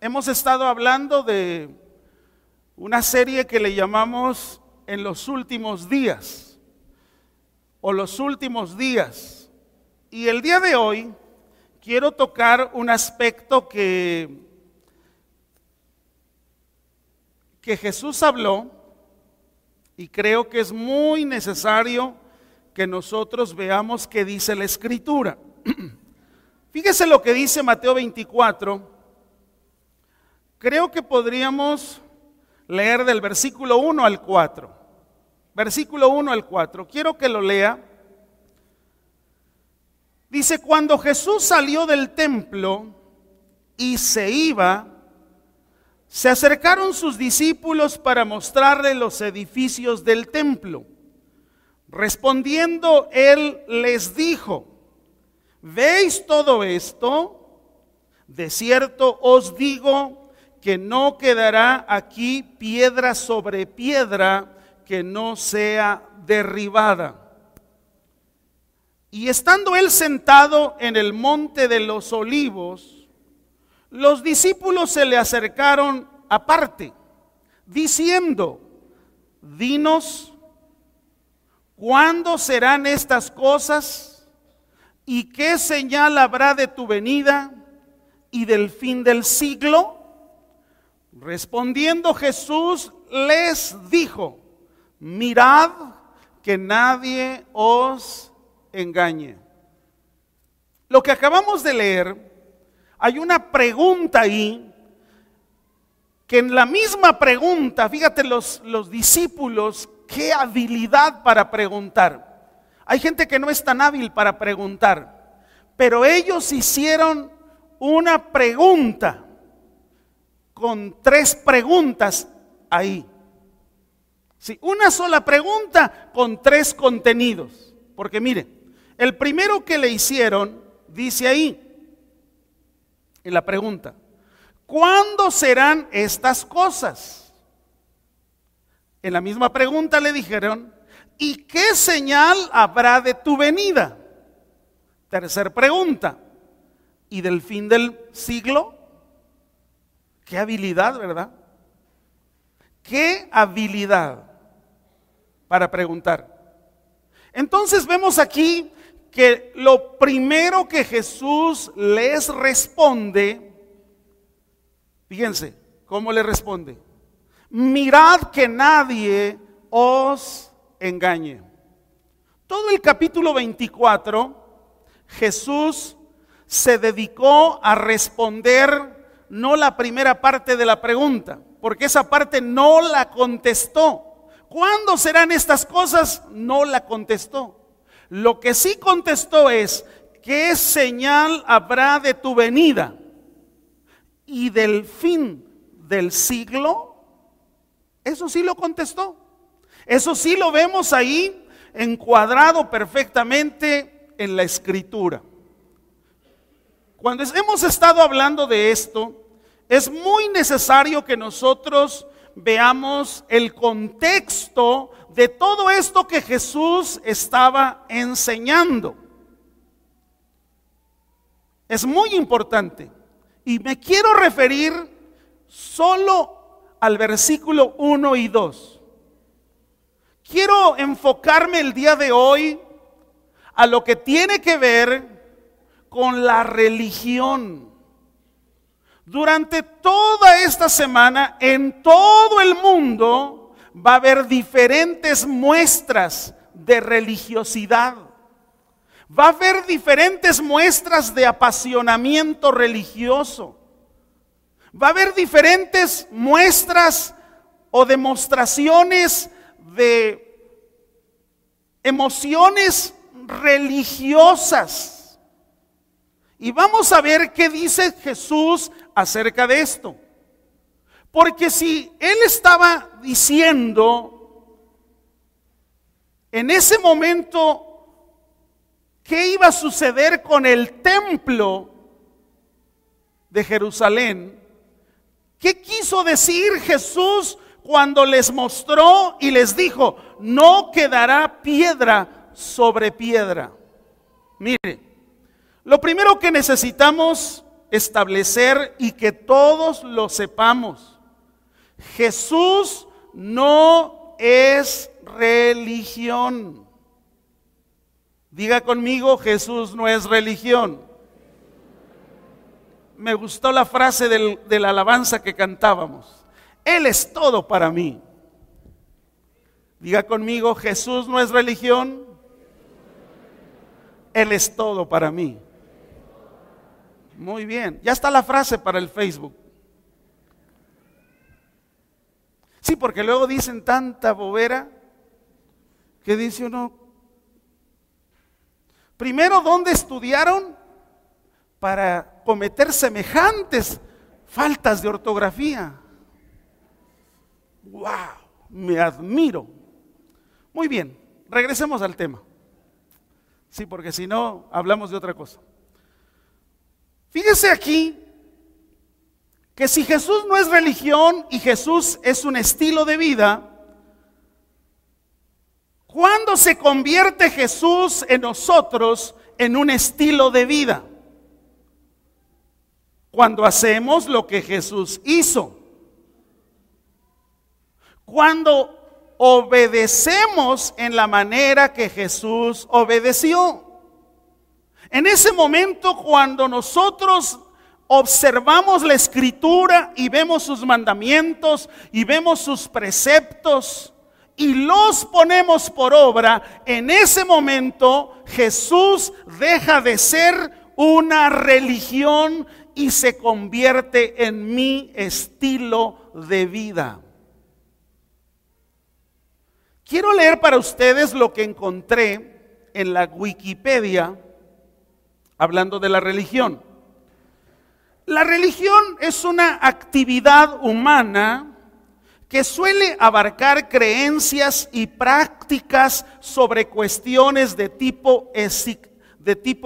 hemos estado hablando de una serie que le llamamos En los últimos días o los últimos días. Y el día de hoy quiero tocar un aspecto que Jesús habló y creo que es muy necesario que nosotros veamos qué dice la Escritura. Fíjese lo que dice Mateo 24. Creo que podríamos leer del versículo 1 al 4. Versículo 1 al 4. Quiero que lo lea. Dice: cuando Jesús salió del templo y se iba, se acercaron sus discípulos para mostrarle los edificios del templo. Respondiendo, él les dijo: ¿veis todo esto? De cierto os digo que no quedará aquí piedra sobre piedra que no sea derribada. Y estando él sentado en el monte de los olivos, los discípulos se le acercaron aparte, diciendo: dinos, ¿cuándo serán estas cosas? ¿Y qué señal habrá de tu venida y del fin del siglo? Respondiendo Jesús les dijo: mirad que nadie os engañe. Lo que acabamos de leer, hay una pregunta ahí, que en la misma pregunta, fíjate los discípulos, qué habilidad para preguntar. Hay gente que no es tan hábil para preguntar, pero ellos hicieron una pregunta con 3 preguntas ahí. Sí, una sola pregunta con 3 contenidos. Porque mire, el primero que le hicieron, dice ahí, en la pregunta: ¿cuándo serán estas cosas? En la misma pregunta le dijeron: ¿y qué señal habrá de tu venida? Tercer pregunta: ¿y del fin del siglo? Qué habilidad, ¿verdad? Qué habilidad para preguntar. Entonces vemos aquí que lo primero que Jesús les responde, fíjense cómo le responde: mirad que nadie os engañe. Todo el capítulo 24, Jesús se dedicó a responder no la primera parte de la pregunta, porque esa parte no la contestó. ¿Cuándo serán estas cosas? No la contestó. Lo que sí contestó es: ¿qué señal habrá de tu venida y del fin del siglo? Eso sí lo contestó. Eso sí lo vemos ahí encuadrado perfectamente en la Escritura. Cuando hemos estado hablando de esto, es muy necesario que nosotros veamos el contexto de todo esto que Jesús estaba enseñando. Es muy importante. Y me quiero referir solo al versículo 1 y 2. Quiero enfocarme el día de hoy a lo que tiene que ver con la religión. Durante toda esta semana, en todo el mundo, va a haber diferentes muestras de religiosidad. Va a haber diferentes muestras de apasionamiento religioso. Va a haber diferentes muestras o demostraciones de emociones religiosas. Y vamos a ver qué dice Jesús acerca de esto. Porque si él estaba diciendo en ese momento qué iba a suceder con el templo de Jerusalén, ¿qué quiso decir Jesús cuando les mostró y les dijo: no quedará piedra sobre piedra? Mire, lo primero que necesitamos establecer y que todos lo sepamos. Jesús no es religión. Diga conmigo, Jesús no es religión. Me gustó la frase de la alabanza que cantábamos. Él es todo para mí. Diga conmigo, Jesús no es religión. Él es todo para mí. Muy bien, ya está la frase para el Facebook. Sí, porque luego dicen tanta bobera que dice uno, primero, ¿dónde estudiaron para cometer semejantes faltas de ortografía? ¡Wow! Me admiro. Muy bien, regresemos al tema. Sí, porque si no, hablamos de otra cosa. Fíjese aquí que si Jesús no es religión y Jesús es un estilo de vida, ¿cuándo se convierte Jesús en nosotros en un estilo de vida? Cuando hacemos lo que Jesús hizo. Cuando obedecemos en la manera que Jesús obedeció. En ese momento, cuando nosotros observamos la Escritura y vemos sus mandamientos y vemos sus preceptos y los ponemos por obra, en ese momento Jesús deja de ser una religión y se convierte en mi estilo de vida. Quiero leer para ustedes lo que encontré en la Wikipedia hablando de la religión. La religión es una actividad humana que suele abarcar creencias y prácticas sobre cuestiones de tipo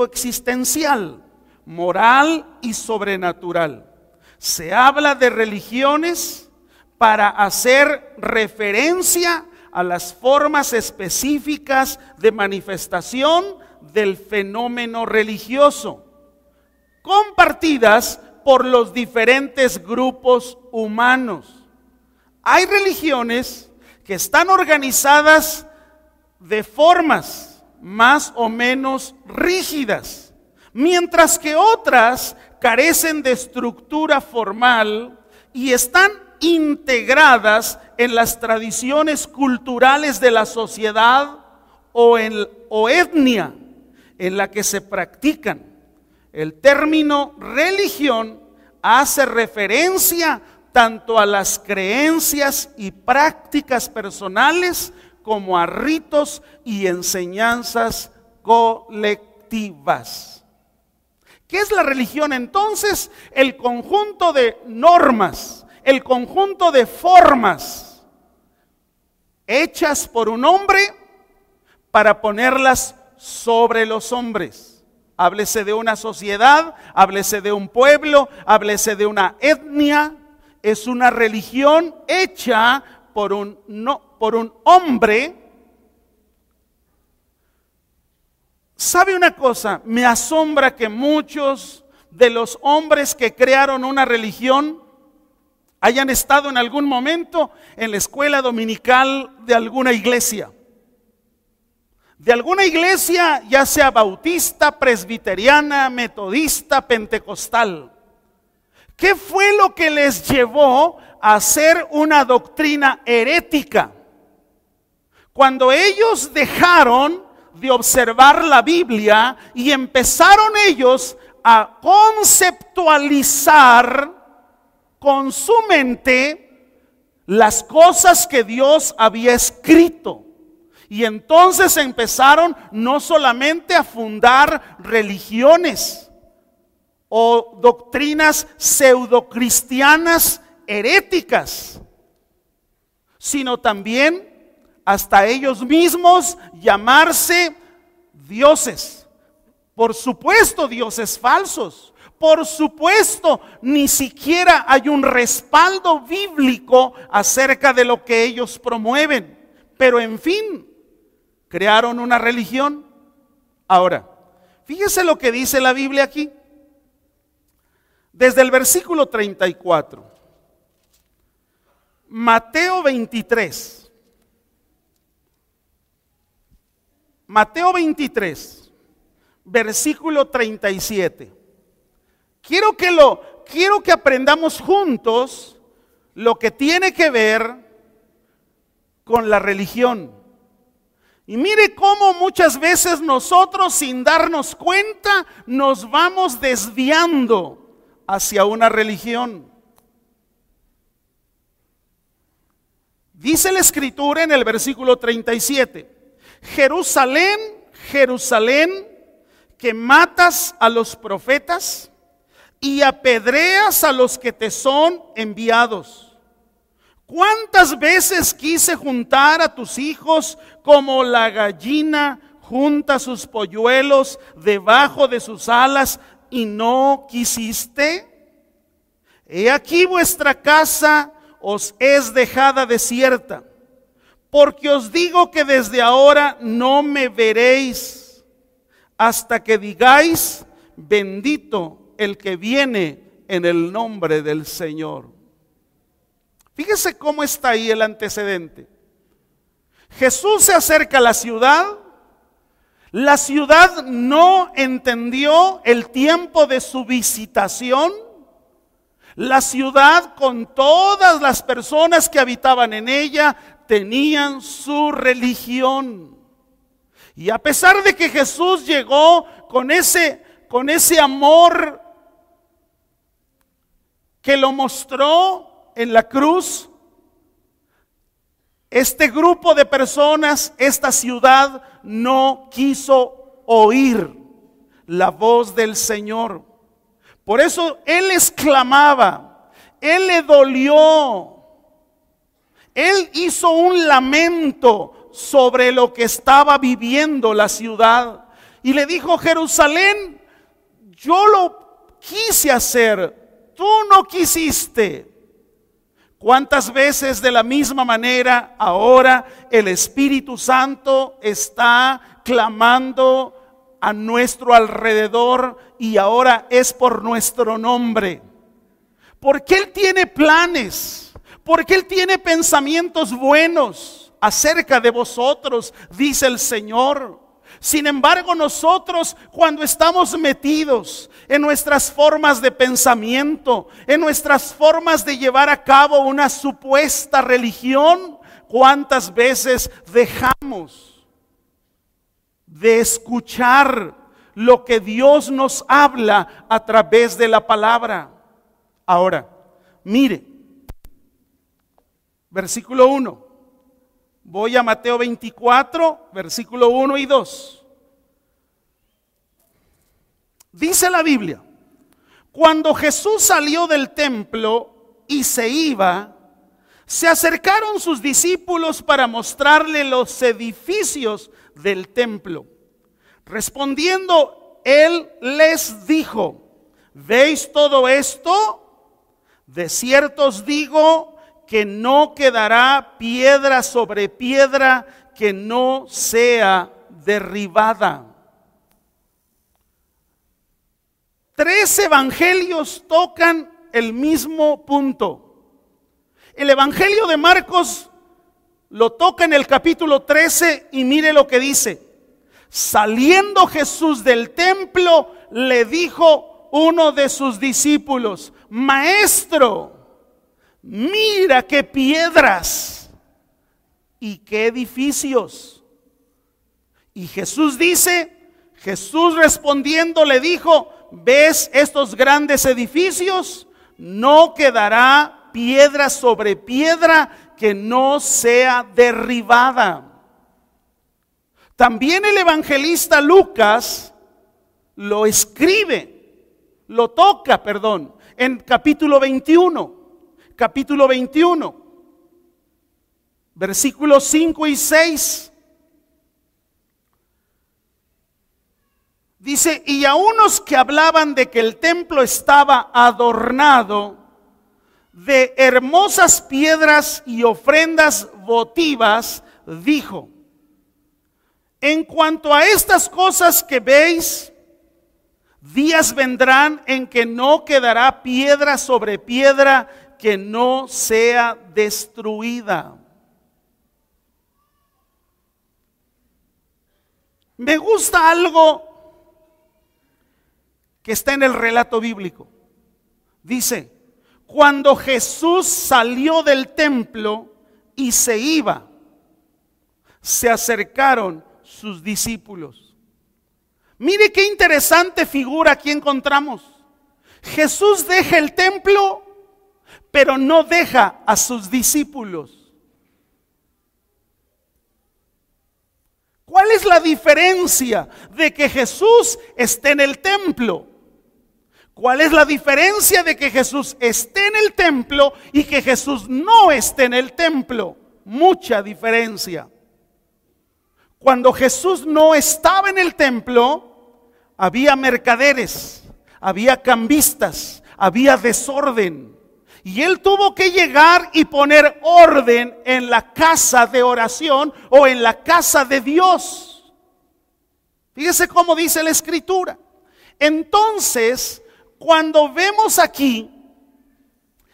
existencial, moral y sobrenatural. Se habla de religiones para hacer referencia a las formas específicas de manifestación del fenómeno religioso, compartidas por los diferentes grupos humanos. Hay religiones que están organizadas de formas más o menos rígidas, mientras que otras carecen de estructura formal y están integradas en las tradiciones culturales de la sociedad o etnia en la que se practican. El término religión hace referencia tanto a las creencias y prácticas personales como a ritos y enseñanzas colectivas. ¿Qué es la religión entonces? El conjunto de normas, el conjunto de formas hechas por un hombre para ponerlas sobre los hombres. Háblese de una sociedad, háblese de un pueblo, háblese de una etnia. Es una religión hecha por un hombre. ¿Sabe una cosa? Me asombra que muchos de los hombres que crearon una religión hayan estado en algún momento en la escuela dominical de alguna iglesia. De alguna iglesia, ya sea bautista, presbiteriana, metodista, pentecostal. ¿Qué fue lo que les llevó a hacer una doctrina herética? Cuando ellos dejaron de observar la Biblia y empezaron ellos a conceptualizar con su mente las cosas que Dios había escrito. Y entonces empezaron no solamente a fundar religiones o doctrinas pseudocristianas heréticas, sino también hasta ellos mismos llamarse dioses. Por supuesto, dioses falsos. Por supuesto, ni siquiera hay un respaldo bíblico acerca de lo que ellos promueven. Pero en fin, crearon una religión. Ahora, fíjese lo que dice la Biblia aquí. desde el versículo 34. Mateo 23. Mateo 23, versículo 37. Quiero que aprendamos juntos lo que tiene que ver con la religión. Y mire cómo muchas veces nosotros, sin darnos cuenta, nos vamos desviando hacia una religión. Dice la Escritura en el versículo 37: Jerusalén, Jerusalén, que matas a los profetas y apedreas a los que te son enviados. ¿Cuántas veces quise juntar a tus hijos como la gallina junta sus polluelos debajo de sus alas y no quisiste? He aquí vuestra casa os es dejada desierta, porque os digo que desde ahora no me veréis hasta que digáis: bendito el que viene en el nombre del Señor. Fíjese cómo está ahí el antecedente. Jesús se acerca a la ciudad no entendió el tiempo de su visitación. La ciudad, con todas las personas que habitaban en ella, tenían su religión. Y a pesar de que Jesús llegó con ese amor que lo mostró en la cruz, este grupo de personas, esta ciudad, no quiso oír la voz del Señor. Por eso Él exclamaba, Él le dolió, Él hizo un lamento sobre lo que estaba viviendo la ciudad. Y le dijo: Jerusalén, yo lo quise hacer, tú no quisiste. ¿Cuántas veces de la misma manera ahora el Espíritu Santo está clamando a nuestro alrededor y ahora es por nuestro nombre? Porque Él tiene planes, porque Él tiene pensamientos buenos acerca de vosotros, dice el Señor. Sin embargo, nosotros, cuando estamos metidos en nuestras formas de pensamiento, en nuestras formas de llevar a cabo una supuesta religión, ¿cuántas veces dejamos de escuchar lo que Dios nos habla a través de la palabra? Ahora, mire, versículo 1. Voy a Mateo 24, versículo 1 y 2. Dice la Biblia: cuando Jesús salió del templo y se iba, se acercaron sus discípulos para mostrarle los edificios del templo. Respondiendo, Él les dijo: ¿veis todo esto? De cierto os digo que no quedará piedra sobre piedra que no sea derribada. 3 evangelios tocan el mismo punto. El evangelio de Marcos lo toca en el capítulo 13 y mire lo que dice: saliendo Jesús del templo, le dijo uno de sus discípulos: Maestro, mira qué piedras y qué edificios. Y Jesús respondiendo le dijo: ¿ves estos grandes edificios? No quedará piedra sobre piedra que no sea derribada. También el evangelista Lucas lo toca, en capítulo 21, versículos 5 y 6. Dice: y a unos que hablaban de que el templo estaba adornado de hermosas piedras y ofrendas votivas, dijo: en cuanto a estas cosas que veis, Días vendrán en que no quedará piedra sobre piedra que no sea destruida. Me gusta algo que está en el relato bíblico. Dice, cuando Jesús salió del templo y se iba, se acercaron sus discípulos. Mire qué interesante figura aquí encontramos. Jesús deja el templo, pero no deja a sus discípulos. ¿Cuál es la diferencia de que Jesús esté en el templo? ¿Cuál es la diferencia de que Jesús esté en el templo y que Jesús no esté en el templo? Mucha diferencia. Cuando Jesús no estaba en el templo, había mercaderes, había cambistas, había desorden. Y él tuvo que llegar y poner orden en la casa de oración o en la casa de Dios. Fíjese cómo dice la Escritura. Entonces, cuando vemos aquí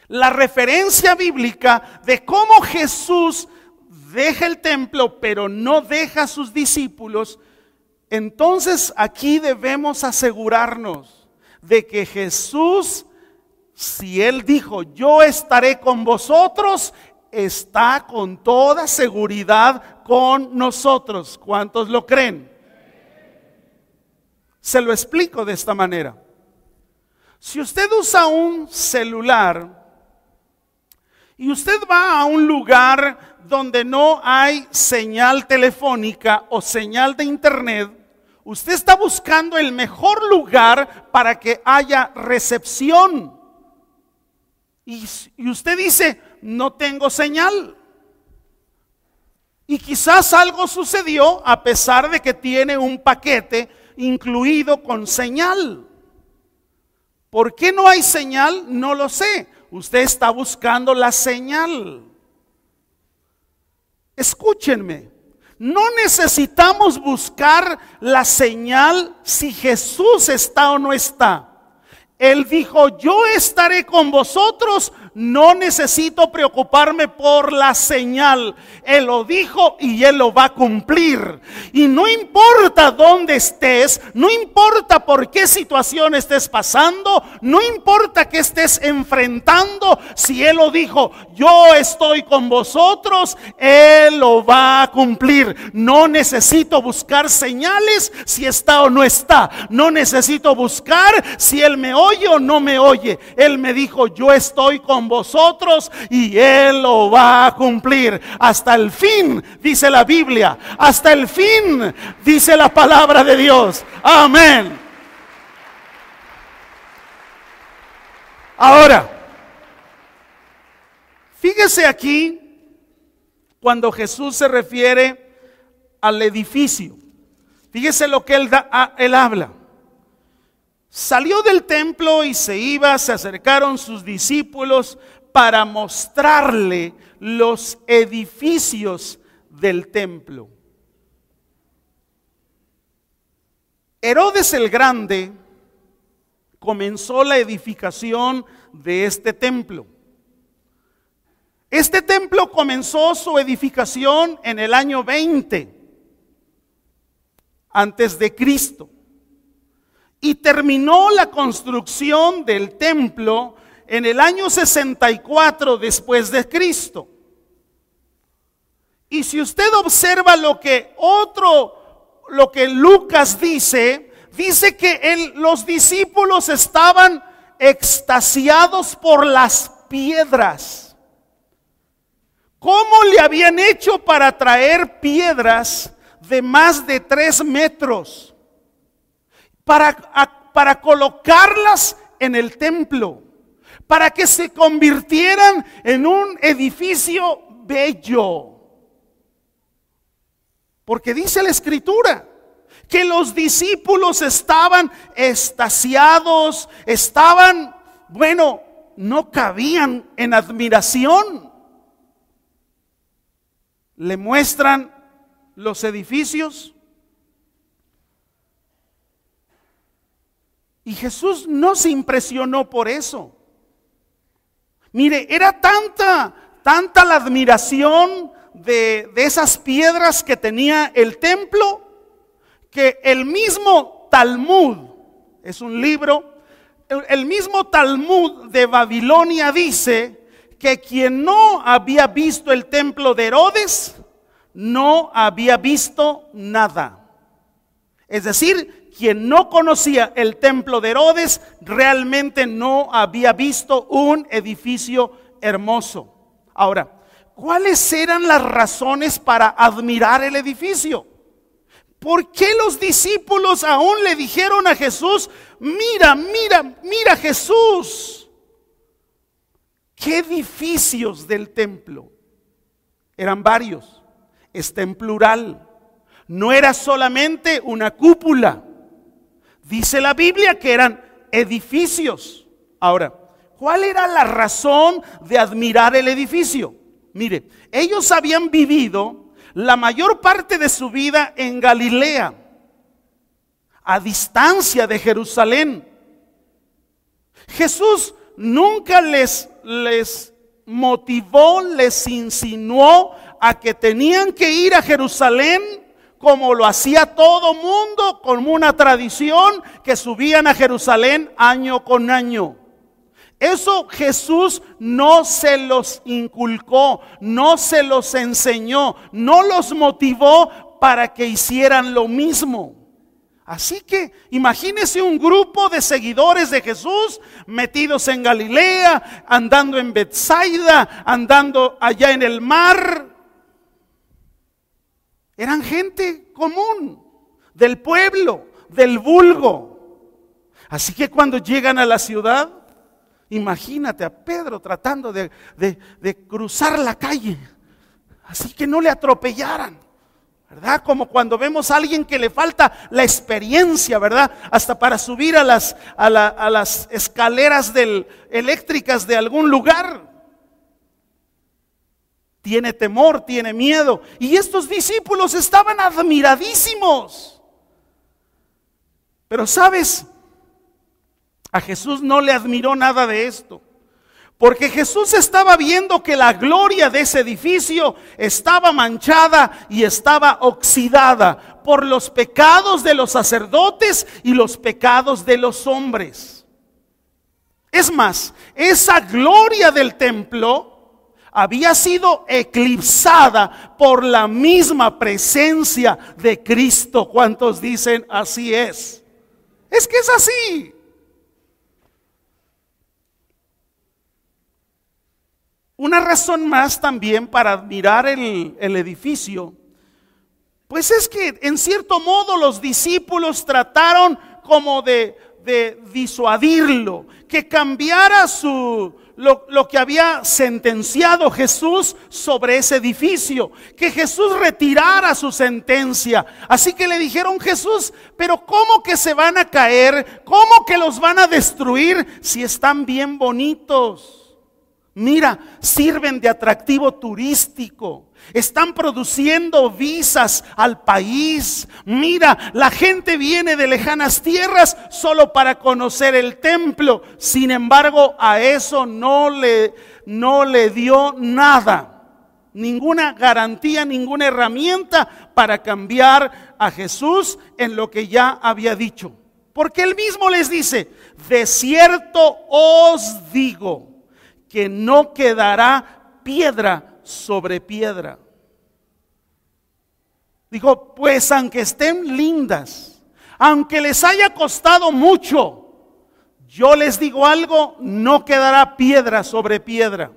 la referencia bíblica de cómo Jesús deja el templo, pero no deja a sus discípulos, entonces aquí debemos asegurarnos de que Jesús, si Él dijo, yo estaré con vosotros, está con toda seguridad con nosotros. ¿Cuántos lo creen? Se lo explico de esta manera. Si usted usa un celular y usted va a un lugar donde no hay señal telefónica o señal de internet, usted está buscando el mejor lugar para que haya recepción. Y usted dice, no tengo señal. Y quizás algo sucedió a pesar de que tiene un paquete incluido con señal. ¿Por qué no hay señal? No lo sé. Usted está buscando la señal. Escúchenme, no necesitamos buscar la señal si Jesús está o no está. Él dijo, yo estaré con vosotros, no necesito preocuparme por la señal. Él lo dijo y Él lo va a cumplir. Y no importa dónde estés, no importa por qué situación estés pasando, no importa qué estés enfrentando, si Él lo dijo, yo estoy con vosotros, Él lo va a cumplir. No necesito buscar señales si está o no está. No necesito buscar si Él me oye o no me oye. Él me dijo, yo estoy con vosotros y Él lo va a cumplir hasta el fin, dice la Biblia, hasta el fin, dice la palabra de Dios. Amén. Ahora, fíjese aquí cuando Jesús se refiere al edificio. Fíjese lo que él habla. Salió del templo y se iba, se acercaron sus discípulos para mostrarle los edificios del templo. Herodes el Grande comenzó la edificación de este templo. Este templo comenzó su edificación en el año 20 antes de Cristo. Y terminó la construcción del templo en el año 64 después de Cristo. Y si usted observa lo que Lucas dice que los discípulos estaban extasiados por las piedras. ¿Cómo le habían hecho para traer piedras de más de 3 metros? Para colocarlas en el templo, para que se convirtieran en un edificio bello. Porque dice la Escritura que los discípulos estaban extasiados, no cabían en admiración. Le muestran los edificios. Y Jesús no se impresionó por eso. Mire, era tanta la admiración de esas piedras que tenía el templo, que el mismo Talmud, es un libro, el mismo Talmud de Babilonia dice que quien no había visto el templo de Herodes, no había visto nada. Es decir, quien no conocía el templo de Herodes, realmente no había visto un edificio hermoso. Ahora, ¿cuáles eran las razones para admirar el edificio? ¿Por qué los discípulos aún le dijeron a Jesús, mira Jesús? ¿Qué edificios del templo? Eran varios, está en plural. No era solamente una cúpula. Dice la Biblia que eran edificios. Ahora, ¿cuál era la razón de admirar el edificio? Mire, ellos habían vivido la mayor parte de su vida en Galilea, a distancia de Jerusalén. Jesús nunca les motivó, les insinuó a que tenían que ir a Jerusalén como lo hacía todo mundo, como una tradición que subían a Jerusalén año con año. Eso Jesús no se los inculcó, no se los enseñó, no los motivó para que hicieran lo mismo. Así que imagínese un grupo de seguidores de Jesús metidos en Galilea, andando en Betsaida, andando allá en el mar. Eran gente común, del pueblo, del vulgo. Así que cuando llegan a la ciudad, imagínate a Pedro tratando de cruzar la calle, así que no le atropellaran, ¿verdad? Como cuando vemos a alguien que le falta la experiencia, ¿verdad? Hasta para subir a las escaleras eléctricas de algún lugar. Tiene temor, tiene miedo. Y estos discípulos estaban admiradísimos. Pero ¿sabes? A Jesús no le admiró nada de esto, porque Jesús estaba viendo que la gloria de ese edificio estaba manchada y estaba oxidada por los pecados de los sacerdotes y los pecados de los hombres. Es más, esa gloria del templo había sido eclipsada por la misma presencia de Cristo. ¿Cuántos dicen así es? Es que es así. Una razón más también para admirar el edificio, pues es que en cierto modo los discípulos trataron como de disuadirlo, que cambiara lo que había sentenciado Jesús sobre ese edificio, que Jesús retirara su sentencia. Así que le dijeron: Jesús, pero ¿cómo que se van a caer? ¿Cómo que los van a destruir si están bien bonitos? Mira, sirven de atractivo turístico, están produciendo visas al país. Mira, la gente viene de lejanas tierras solo para conocer el templo. Sin embargo, a eso no le dio nada, ninguna garantía, ninguna herramienta para cambiar a Jesús en lo que ya había dicho. Porque él mismo les dice: de cierto os digo que no quedará piedra sobre piedra. Dijo: pues aunque estén lindas, aunque les haya costado mucho, yo les digo algo, no quedará piedra sobre piedra.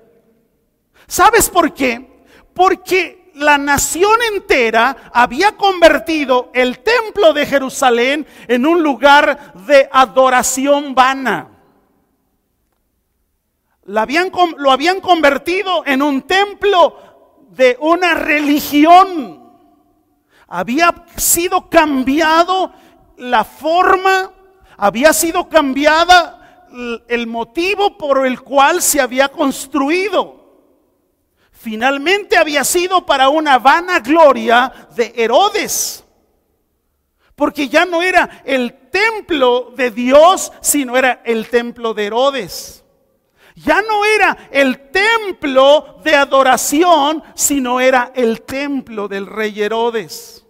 ¿Sabes por qué? Porque la nación entera había convertido el templo de Jerusalén en un lugar de adoración vana. Lo habían convertido en un templo de una religión. Había sido cambiado la forma, había sido cambiada el motivo por el cual se había construido. Finalmente había sido para una vanagloria de Herodes, porque ya no era el templo de Dios, sino era el templo de Herodes. Ya no era el templo de adoración, sino era el templo del rey Herodes.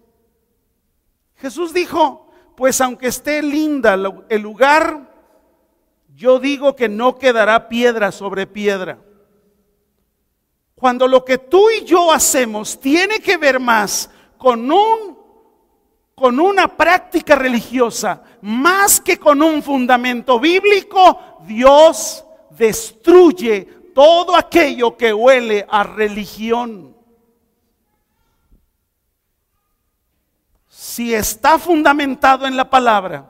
Jesús dijo, pues aunque esté linda el lugar, yo digo que no quedará piedra sobre piedra. Cuando lo que tú y yo hacemos tiene que ver más con una práctica religiosa, más que con un fundamento bíblico, Dios destruye todo aquello que huele a religión. Si está fundamentado en la palabra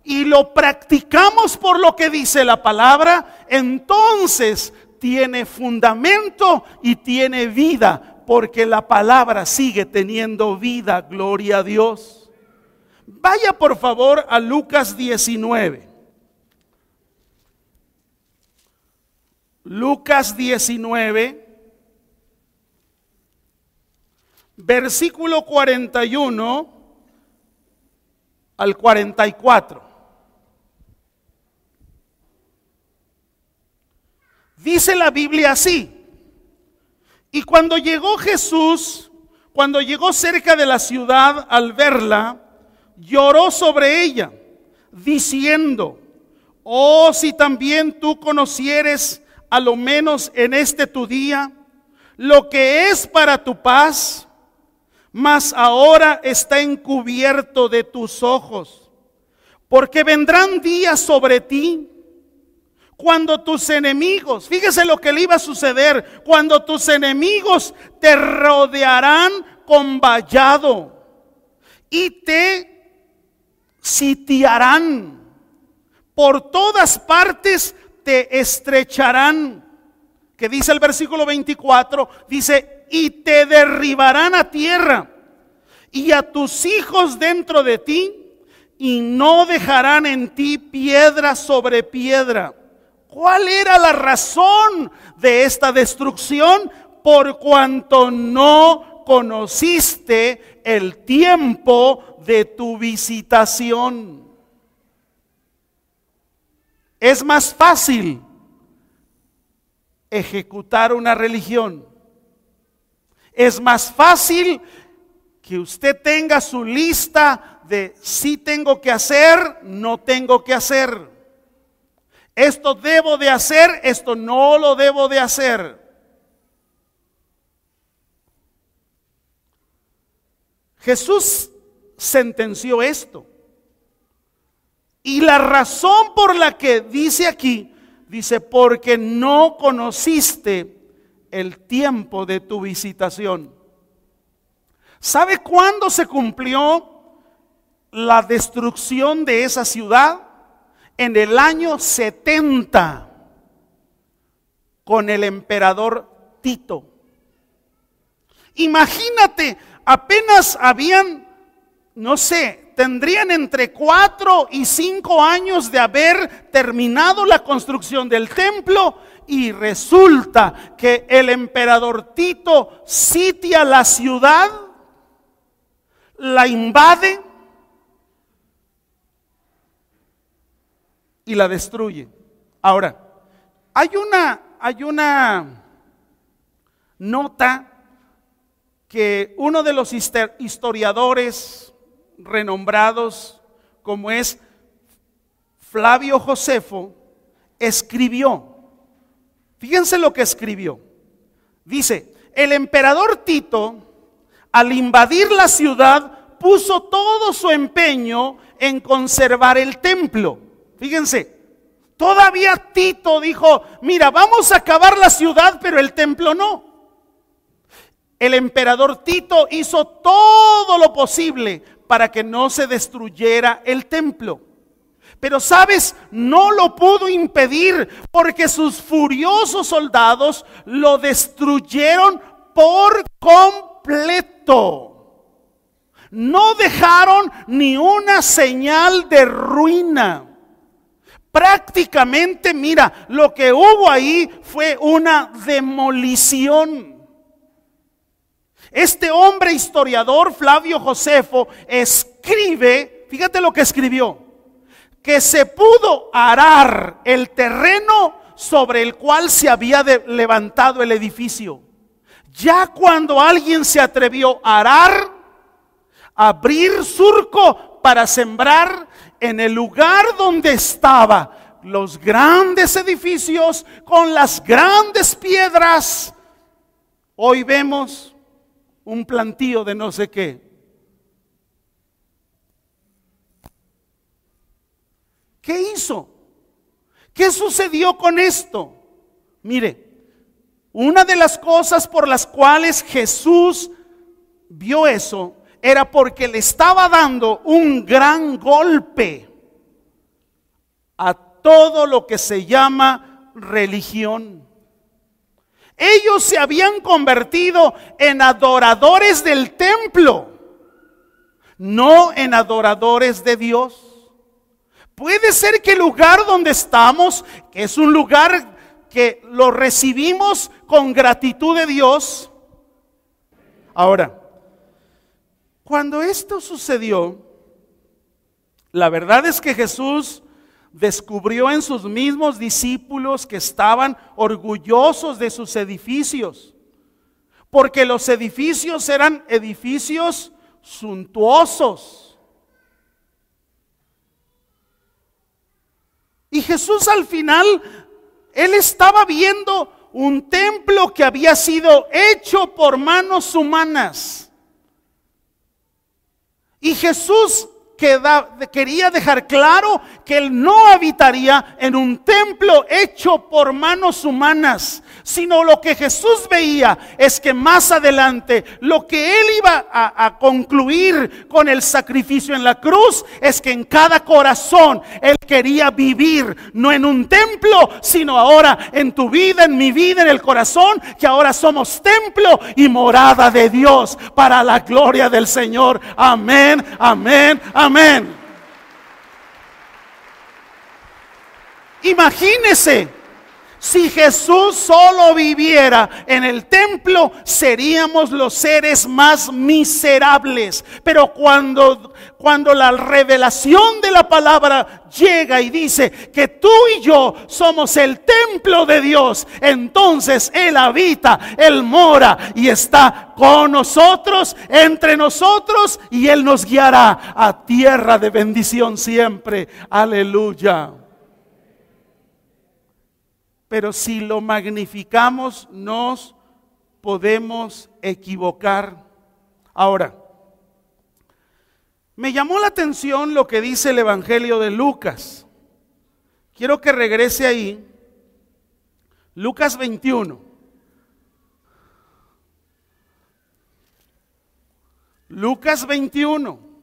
y lo practicamos por lo que dice la palabra, entonces tiene fundamento y tiene vida, porque la palabra sigue teniendo vida. Gloria a Dios. Vaya por favor a Lucas 19. Lucas 19, versículo 41 al 44. Dice la Biblia así: y cuando llegó Jesús, cuando llegó cerca de la ciudad, al verla, lloró sobre ella, diciendo: oh, si también tú conocieres, a lo menos en este tu día, lo que es para tu paz, mas ahora está encubierto de tus ojos, porque vendrán días sobre ti, cuando tus enemigos, fíjese lo que le iba a suceder, cuando tus enemigos te rodearán con vallado y te sitiarán, por todas partes te estrecharán. Que dice el versículo 24, dice: y te derribarán a tierra y a tus hijos dentro de ti, y no dejarán en ti piedra sobre piedra. ¿Cuál era la razón de esta destrucción? Por cuanto no conociste el tiempo de tu visitación. Es más fácil ejecutar una religión. Es más fácil que usted tenga su lista de sí tengo que hacer, no tengo que hacer. Esto debo de hacer, esto no lo debo de hacer. Jesús sentenció esto. Y la razón por la que dice aquí, dice: porque no conociste el tiempo de tu visitación. ¿Sabe cuándo se cumplió la destrucción de esa ciudad? En el año 70, con el emperador Tito. Imagínate, apenas habían, no sé, tendrían entre 4 y 5 años de haber terminado la construcción del templo, y resulta que el emperador Tito sitia la ciudad, la invade y la destruye. Ahora, hay una nota que uno de los historiadores renombrados, como es Flavio Josefo, escribió. Fíjense lo que escribió. Dice: el emperador Tito, al invadir la ciudad, puso todo su empeño en conservar el templo. Fíjense, todavía Tito dijo: mira, vamos a acabar la ciudad, pero el templo no. El emperador Tito hizo todo lo posible para que no se destruyera el templo. Pero sabes, no lo pudo impedir, porque sus furiosos soldados lo destruyeron por completo. No dejaron ni una señal de ruina. Prácticamente, mira, lo que hubo ahí fue una demolición. Este hombre historiador, Flavio Josefo, escribe, fíjate lo que escribió: que se pudo arar el terreno sobre el cual se había levantado el edificio. Ya cuando alguien se atrevió a arar, abrir surco para sembrar en el lugar donde estaba los grandes edificios con las grandes piedras, hoy vemos un plantío de no sé qué. ¿Qué hizo? ¿Qué sucedió con esto? Mire, una de las cosas por las cuales Jesús vio eso era porque le estaba dando un gran golpe a todo lo que se llama religión. Ellos se habían convertido en adoradores del templo, no en adoradores de Dios. Puede ser que el lugar donde estamos, que es un lugar que lo recibimos con gratitud de Dios. Ahora, cuando esto sucedió, la verdad es que Jesús descubrió en sus mismos discípulos que estaban orgullosos de sus edificios, porque los edificios eran edificios suntuosos. Y Jesús al final, Él estaba viendo un templo que había sido hecho por manos humanas. Y Jesús quería dejar claro que Él no habitaría en un templo hecho por manos humanas, sino lo que Jesús veía es que más adelante lo que Él iba a concluir con el sacrificio en la cruz es que en cada corazón Él quería vivir, no en un templo, sino ahora en tu vida, en mi vida, en el corazón, que ahora somos templo y morada de Dios para la gloria del Señor. Amén, amén, amén. Imagínese. Si Jesús solo viviera en el templo, seríamos los seres más miserables. Pero cuando la revelación de la palabra llega y dice que tú y yo somos el templo de Dios, entonces Él habita, Él mora y está con nosotros, entre nosotros, y Él nos guiará a tierra de bendición siempre. Aleluya. Pero si lo magnificamos, nos podemos equivocar. Ahora, me llamó la atención lo que dice el Evangelio de Lucas. Quiero que regrese ahí. Lucas 21. Lucas 21.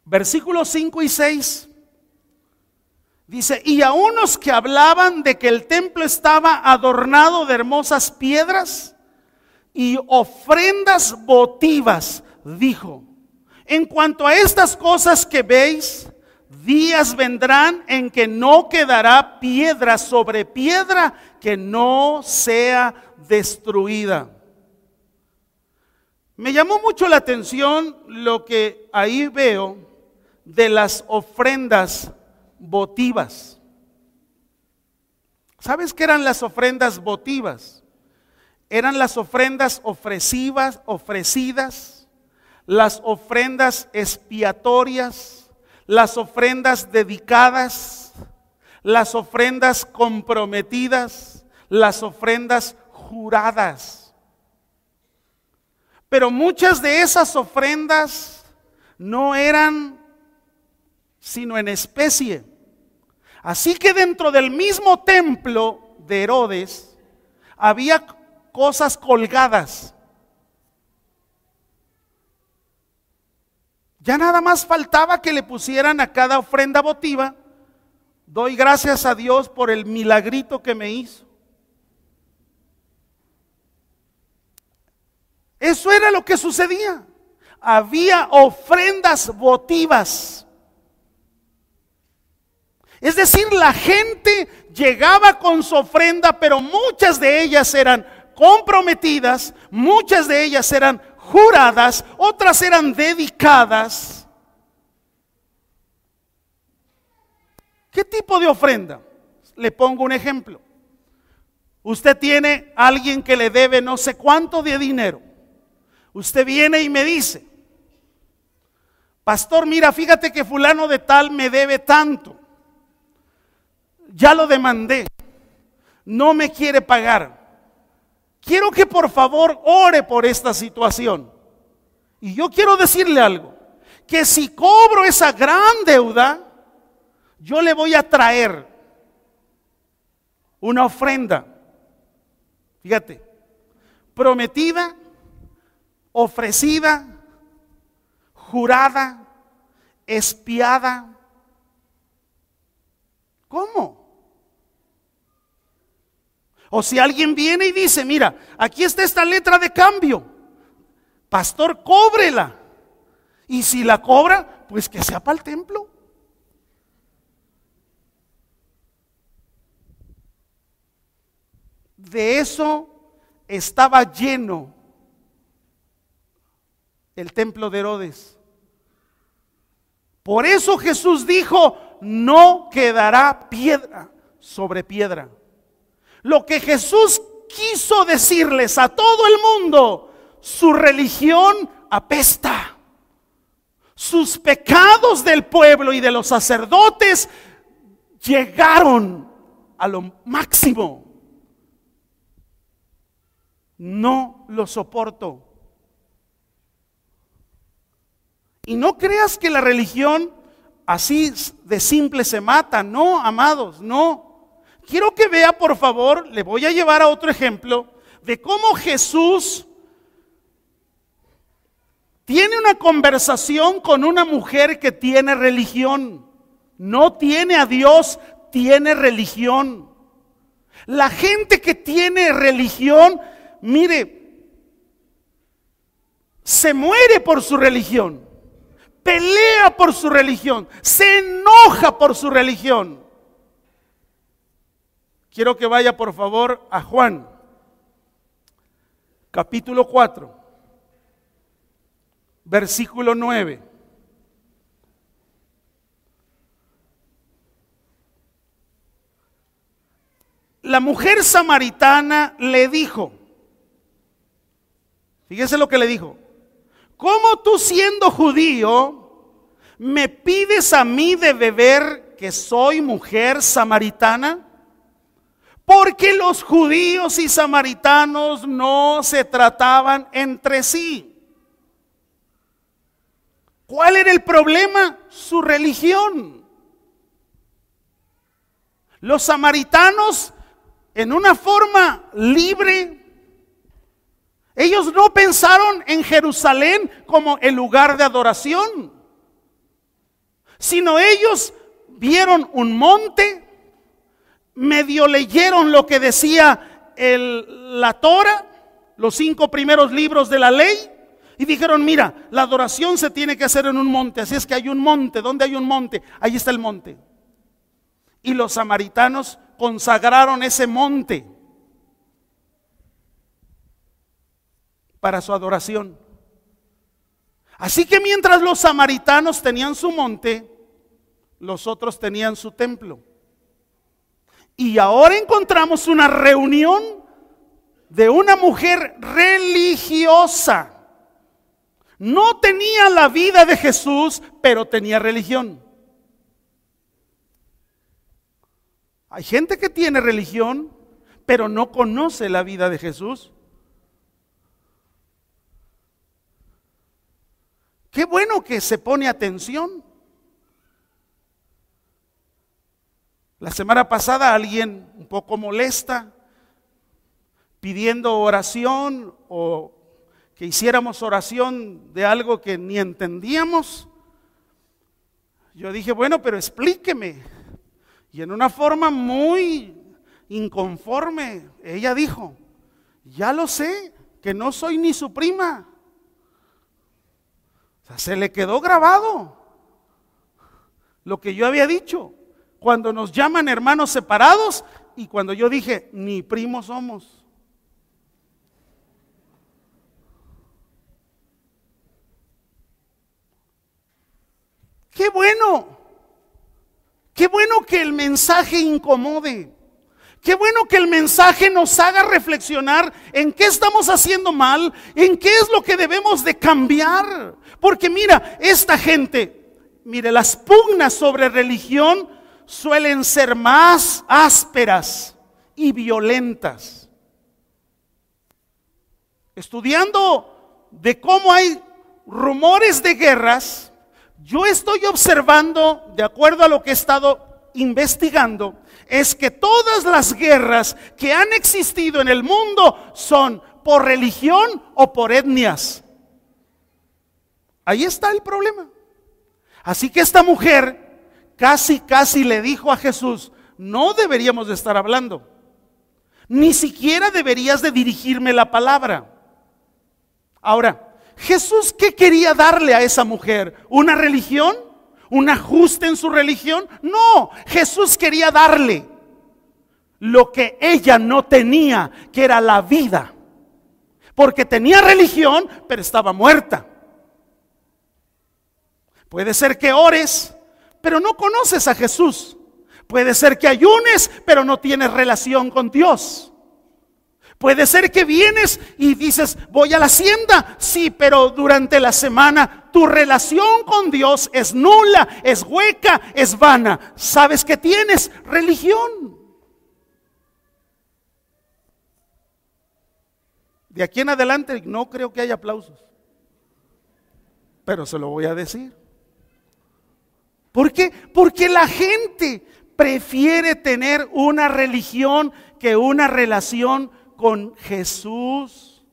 Versículos 5 y 6 dice: y a unos que hablaban de que el templo estaba adornado de hermosas piedras y ofrendas votivas, dijo: en cuanto a estas cosas que veis, días vendrán en que no quedará piedra sobre piedra que no sea destruida. Me llamó mucho la atención lo que ahí veo de las ofrendas votivas. ¿Sabes qué eran las ofrendas votivas? Eran las ofrendas ofrecidas, las ofrendas expiatorias, las ofrendas dedicadas, las ofrendas comprometidas, las ofrendas juradas. Pero muchas de esas ofrendas no eran sino en especie. Así que dentro del mismo templo de Herodes había cosas colgadas. Ya nada más faltaba que le pusieran a cada ofrenda votiva: doy gracias a Dios por el milagrito que me hizo. Eso era lo que sucedía. Había ofrendas votivas. Es decir, la gente llegaba con su ofrenda, pero muchas de ellas eran comprometidas, muchas de ellas eran juradas, otras eran dedicadas. ¿Qué tipo de ofrenda? Le pongo un ejemplo. Usted tiene a alguien que le debe no sé cuánto de dinero. Usted viene y me dice: pastor, mira, fíjate que fulano de tal me debe tanto. Ya lo demandé, no me quiere pagar. Quiero que por favor ore por esta situación. Y yo quiero decirle algo, que si cobro esa gran deuda, yo le voy a traer una ofrenda. Fíjate, prometida, ofrecida, jurada, espiada. ¿Cómo? O si alguien viene y dice: mira, aquí está esta letra de cambio, pastor, cóbrela. Y si la cobra, pues que sea para el templo. De eso estaba lleno el templo de Herodes. Por eso Jesús dijo: no quedará piedra sobre piedra. Lo que Jesús quiso decirles a todo el mundo: su religión apesta. Sus pecados del pueblo y de los sacerdotes llegaron a lo máximo. No lo soporto. Y no creas que la religión así de simple se mata. No, amados, no. Quiero que vea, por favor, le voy a llevar a otro ejemplo de cómo Jesús tiene una conversación con una mujer que tiene religión. No tiene a Dios, tiene religión. La gente que tiene religión, mire, se muere por su religión, pelea por su religión, se enoja por su religión. Quiero que vaya por favor a Juan, capítulo 4, versículo 9. La mujer samaritana le dijo, fíjese lo que le dijo: ¿cómo tú, siendo judío, me pides a mí de beber, que soy mujer samaritana? Porque los judíos y samaritanos no se trataban entre sí. ¿Cuál era el problema? Su religión. Los samaritanos, en una forma libre, ellos no pensaron en Jerusalén como el lugar de adoración, sino ellos vieron un monte, medio leyeron lo que decía la Torah, los 5 primeros libros de la ley, y dijeron: mira, la adoración se tiene que hacer en un monte, así es que hay un monte. ¿Dónde hay un monte? Ahí está el monte. Y los samaritanos consagraron ese monte para su adoración. Así que mientras los samaritanos tenían su monte, los otros tenían su templo. Y ahora encontramos una reunión de una mujer religiosa. No tenía la vida de Jesús, pero tenía religión. Hay gente que tiene religión, pero no conoce la vida de Jesús. Qué bueno que se pone atención. La semana pasada alguien un poco molesta, pidiendo oración o que hiciéramos oración de algo que ni entendíamos. Yo dije: bueno, pero explíqueme. Y en una forma muy inconforme, ella dijo: ya lo sé, que no soy ni su prima. O sea, se le quedó grabado lo que yo había dicho cuando nos llaman hermanos separados y cuando yo dije: ni primos somos. Qué bueno. Qué bueno que el mensaje incomode. Qué bueno que el mensaje nos haga reflexionar en qué estamos haciendo mal, en qué es lo que debemos de cambiar. Porque mira, esta gente, mire, las pugnas sobre religión suelen ser más ásperas y violentas. Estudiando de cómo hay rumores de guerras, yo estoy observando, de acuerdo a lo que he estado investigando, es que todas las guerras que han existido en el mundo son por religión o por etnias. Ahí está el problema. Así que esta mujer casi le dijo a Jesús: no deberíamos de estar hablando, ni siquiera deberías de dirigirme la palabra. Ahora, Jesús, ¿qué quería darle a esa mujer? ¿Una religión? ¿Un ajuste en su religión? No, Jesús quería darle lo que ella no tenía, que era la vida. Porque tenía religión, pero estaba muerta. Puede ser que ores, pero no conoces a Jesús. Puede ser que ayunes, pero no tienes relación con Dios. Puede ser que vienes y dices: voy a la hacienda, sí, pero durante la semana tu relación con Dios es nula, es hueca, es vana. ¿Sabes que tienes? Religión. De aquí en adelante no creo que haya aplausos, pero se lo voy a decir. ¿Por qué? Porque la gente prefiere tener una religión que una relación con Jesús.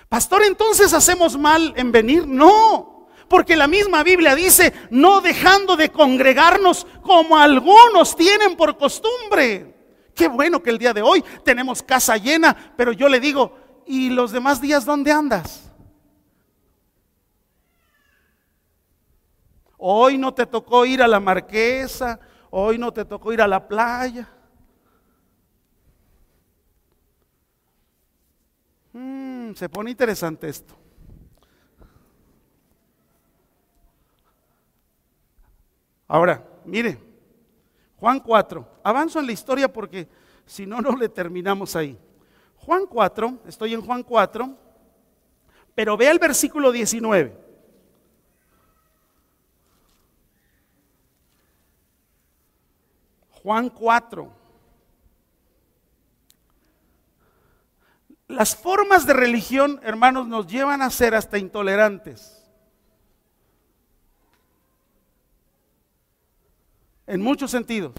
Pastor, entonces hacemos mal en venir. No, porque la misma Biblia dice: no dejando de congregarnos como algunos tienen por costumbre. Qué bueno que el día de hoy tenemos casa llena, pero yo le digo: ¿y los demás días dónde andas? Hoy no te tocó ir a la Marquesa, hoy no te tocó ir a la playa. Se pone interesante esto. Ahora, mire, Juan 4. Avanzo en la historia porque si no, no le terminamos ahí. Juan 4, estoy en Juan 4, pero vea el versículo 19. Juan 4. Las formas de religión, hermanos, nos llevan a ser hasta intolerantes. En muchos sentidos.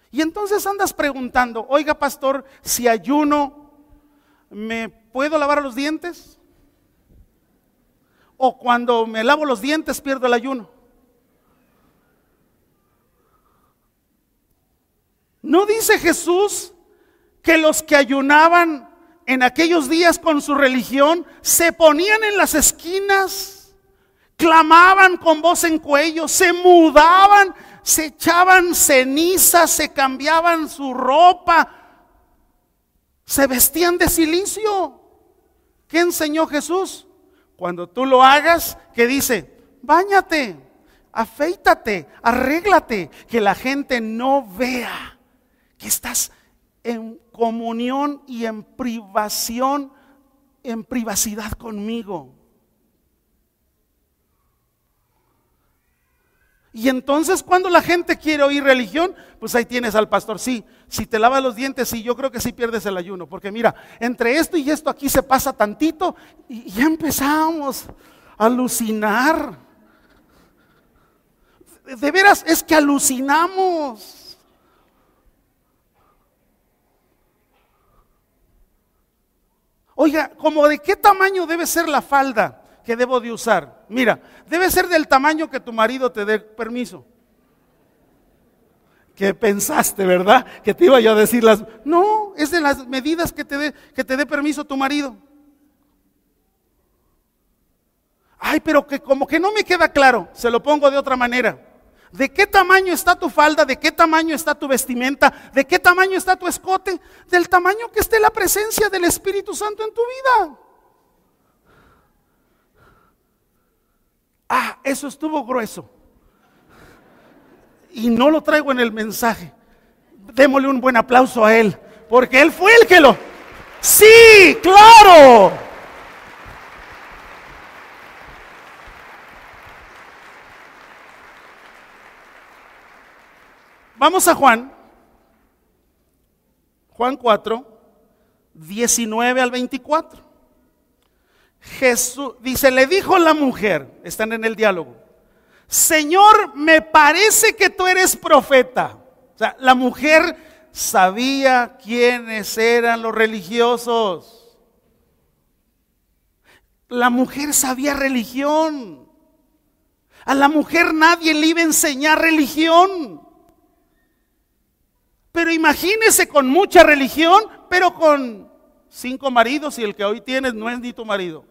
Y entonces andas preguntando: oiga, pastor, si ayuno, ¿me puedo lavar los dientes? ¿O cuando me lavo los dientes pierdo el ayuno? ¿No dice Jesús que los que ayunaban en aquellos días con su religión se ponían en las esquinas, clamaban con voz en cuello, se mudaban, se echaban ceniza, se cambiaban su ropa, se vestían de cilicio? ¿Qué enseñó Jesús? Cuando tú lo hagas, ¿qué dice? Báñate, afeítate, arréglate, que la gente no vea que estás en comunión y en privación, en privacidad conmigo. Y entonces cuando la gente quiere oír religión, pues ahí tienes al pastor: sí, si te lavas los dientes, sí, yo creo que sí pierdes el ayuno, porque mira, entre esto y esto aquí se pasa tantito y ya empezamos a alucinar. De veras, es que alucinamos. Oiga, ¿como de qué tamaño debe ser la falda que debo de usar? Mira, debe ser del tamaño que tu marido te dé permiso. ¿Qué pensaste, verdad? Que te iba yo a decir las... No, es de las medidas que te dé permiso tu marido. Ay, pero que como que no me queda claro, se lo pongo de otra manera. ¿De qué tamaño está tu falda? ¿De qué tamaño está tu vestimenta? ¿De qué tamaño está tu escote? Del tamaño que esté la presencia del Espíritu Santo en tu vida. Ah, eso estuvo grueso. Y no lo traigo en el mensaje. Démosle un buen aplauso a él, porque él fue el que lo... ¡Sí, claro! Vamos a Juan 4, 19 al 24. Jesús dice, le dijo la mujer, están en el diálogo: Señor, me parece que tú eres profeta. O sea, la mujer sabía quiénes eran los religiosos. La mujer sabía religión. A la mujer nadie le iba a enseñar religión. Pero imagínese con mucha religión, pero con 5 maridos y el que hoy tienes no es ni tu marido.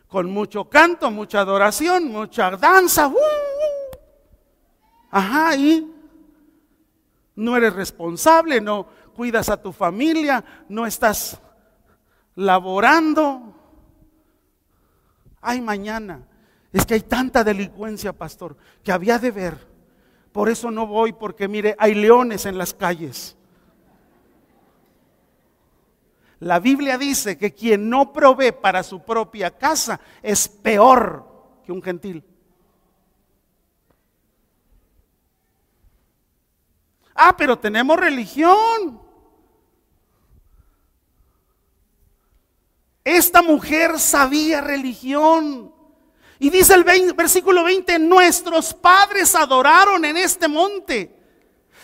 Con mucho canto, mucha adoración, mucha danza. Ajá, y no eres responsable, no cuidas a tu familia, no estás laborando. Ay, mañana, es que hay tanta delincuencia, pastor, que había de ver. Por eso no voy, porque mire, hay leones en las calles. La Biblia dice que quien no provee para su propia casa es peor que un gentil. Ah, pero tenemos religión. Esta mujer sabía religión. Y dice el versículo 20, nuestros padres adoraron en este monte.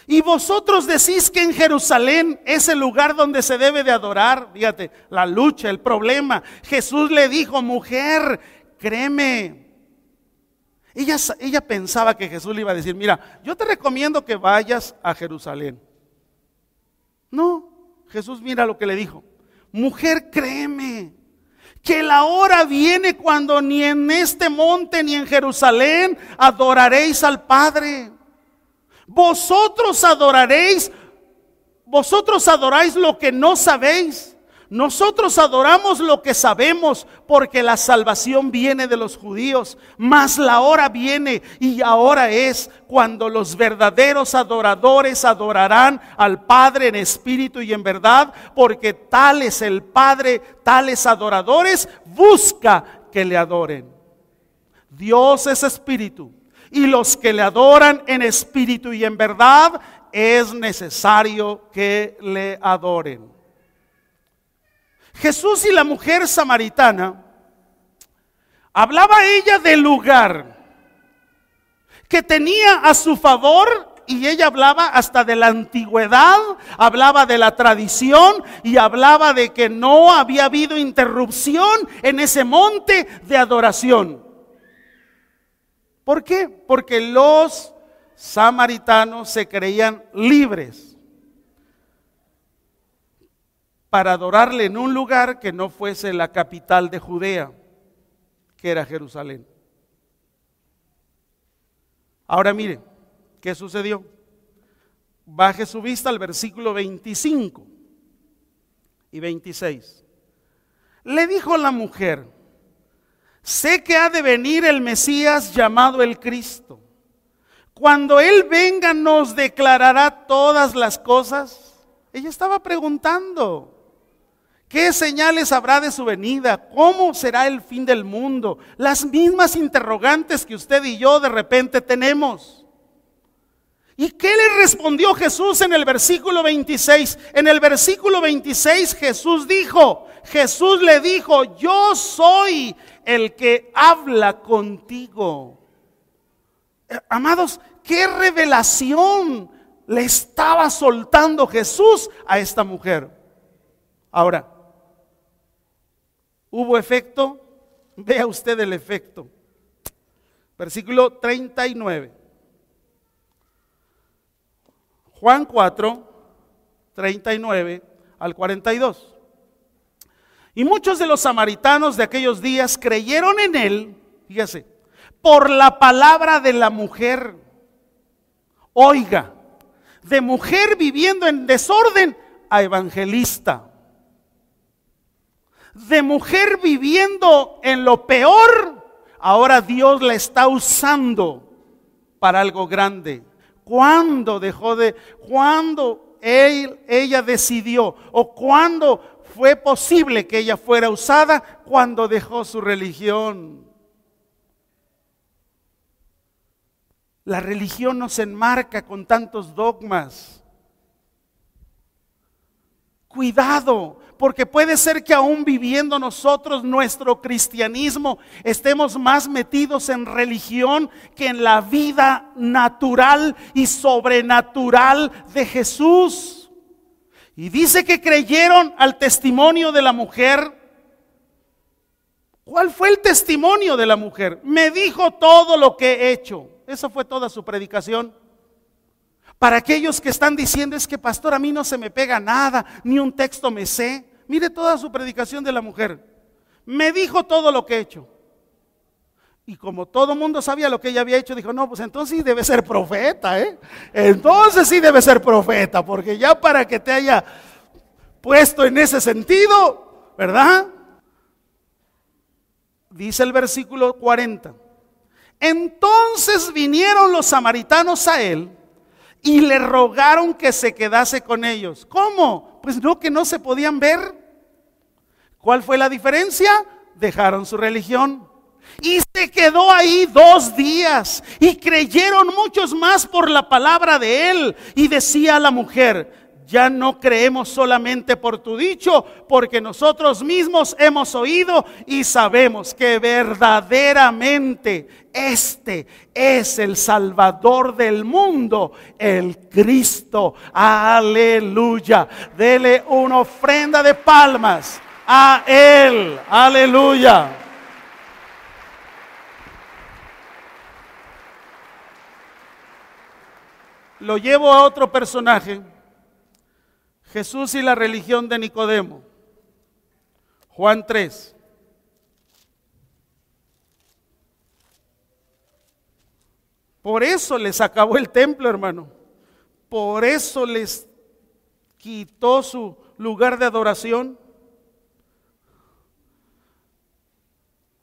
Y vosotros decís que en Jerusalén es el lugar donde se debe de adorar. Fíjate, la lucha, el problema. Jesús le dijo, mujer, créeme. Ella pensaba que Jesús le iba a decir, mira, yo te recomiendo que vayas a Jerusalén. No, Jesús mira lo que le dijo. Mujer, créeme, que la hora viene cuando ni en este monte ni en Jerusalén adoraréis al Padre. Vosotros adoráis lo que no sabéis. Nosotros adoramos lo que sabemos, porque la salvación viene de los judíos. Mas la hora viene, y ahora es, cuando los verdaderos adoradores adorarán al Padre en espíritu y en verdad, porque tal es el Padre, tales adoradores busca que le adoren. Dios es espíritu, y los que le adoran en espíritu y en verdad es necesario que le adoren. Jesús y la mujer samaritana, hablaba ella del lugar que tenía a su favor, y ella hablaba hasta de la antigüedad, hablaba de la tradición y hablaba de que no había habido interrupción en ese monte de adoración. ¿Por qué? Porque los samaritanos se creían libres para adorarle en un lugar que no fuese la capital de Judea, que era Jerusalén. Ahora mire, ¿qué sucedió? Baje su vista al versículo 25 y 26. Le dijo la mujer, sé que ha de venir el Mesías llamado el Cristo. Cuando Él venga nos declarará todas las cosas. Ella estaba preguntando, ¿qué señales habrá de su venida? ¿Cómo será el fin del mundo? Las mismas interrogantes que usted y yo de repente tenemos. ¿Y qué le respondió Jesús en el versículo 26? En el versículo 26 Jesús le dijo, yo soy el que habla contigo. Amados, qué revelación le estaba soltando Jesús a esta mujer. Ahora, ¿hubo efecto? Vea usted el efecto. Versículo 39. Juan 4, 39 al 42. Y muchos de los samaritanos de aquellos días creyeron en él, fíjese, por la palabra de la mujer. Oiga, de mujer viviendo en desorden a evangelista. de mujer viviendo en lo peor, ahora Dios la está usando para algo grande. ¿Cuándo ella decidió, o cuándo fue posible que ella fuera usada? Cuando dejó su religión. La religión nos enmarca con tantos dogmas. Cuidado, porque puede ser que aún viviendo nosotros nuestro cristianismo estemos más metidos en religión que en la vida natural y sobrenatural de Jesús. Y dice que creyeron al testimonio de la mujer. ¿Cuál fue el testimonio de la mujer? Me dijo todo lo que he hecho. Esa fue toda su predicación. Para aquellos que están diciendo, es que pastor, a mí no se me pega nada, ni un texto me sé. Mire toda su predicación de la mujer. Me dijo todo lo que he hecho. Y como todo mundo sabía lo que ella había hecho, dijo, no, pues entonces sí debe ser profeta, Entonces sí debe ser profeta, porque ya para que te haya puesto en ese sentido, ¿verdad? Dice el versículo 40. Entonces vinieron los samaritanos a él y le rogaron que se quedase con ellos. ¿Cómo? Pues no, que no se podían ver. ¿Cuál fue la diferencia? Dejaron su religión. Y se quedó ahí 2 días. Y creyeron muchos más por la palabra de él. Y decía a la mujer, ya no creemos solamente por tu dicho, porque nosotros mismos hemos oído y sabemos que verdaderamente este es el Salvador del mundo, el Cristo. Aleluya. Dele una ofrenda de palmas a Él. Aleluya. Lo llevo a otro personaje. Jesús y la religión de Nicodemo. Juan 3. Por eso les acabó el templo, hermano. Por eso les quitó su lugar de adoración.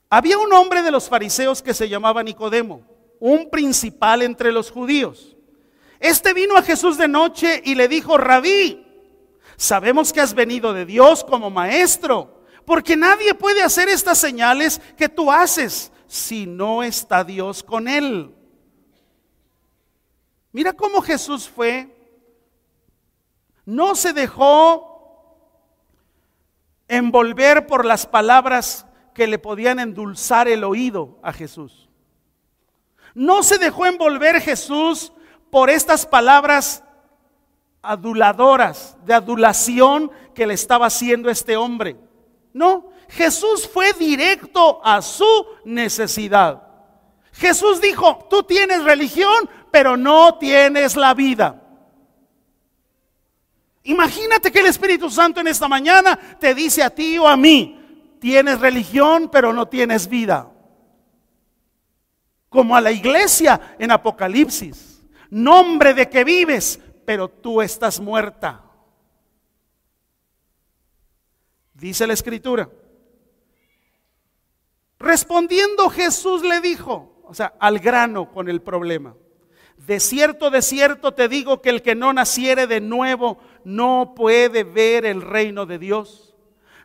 Había un hombre de los fariseos que se llamaba Nicodemo, un principal entre los judíos. Este vino a Jesús de noche y le dijo, Rabí, sabemos que has venido de Dios como maestro, porque nadie puede hacer estas señales que tú haces si no está Dios con él. Mira cómo Jesús no se dejó envolver por las palabras que le podían endulzar el oído a Jesús. No se dejó envolver Jesús por estas palabras aduladoras, de adulación que le estaba haciendo este hombre. No, Jesús fue directo a su necesidad. Jesús dijo, tú tienes religión, pero no tienes la vida. Imagínate que el Espíritu Santo en esta mañana te dice a ti o a mí, tienes religión, pero no tienes vida. Como a la iglesia en Apocalipsis. Nombre de que vives, pero tú estás muerta. Dice la Escritura. Respondiendo Jesús le dijo, o sea, al grano con el problema. De cierto te digo que el que no naciere de nuevo no puede ver el reino de Dios.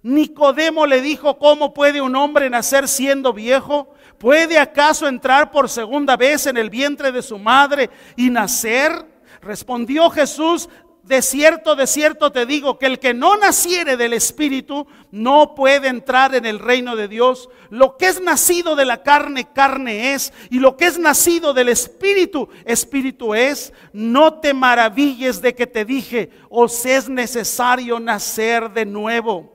Nicodemo le dijo, ¿cómo puede un hombre nacer siendo viejo? ¿Puede acaso entrar por segunda vez en el vientre de su madre y nacer? Respondió Jesús, de cierto te digo que el que no naciere del Espíritu no puede entrar en el reino de Dios. Lo que es nacido de la carne, carne es, y lo que es nacido del Espíritu, Espíritu es. No te maravilles de que te dije, os es necesario nacer de nuevo.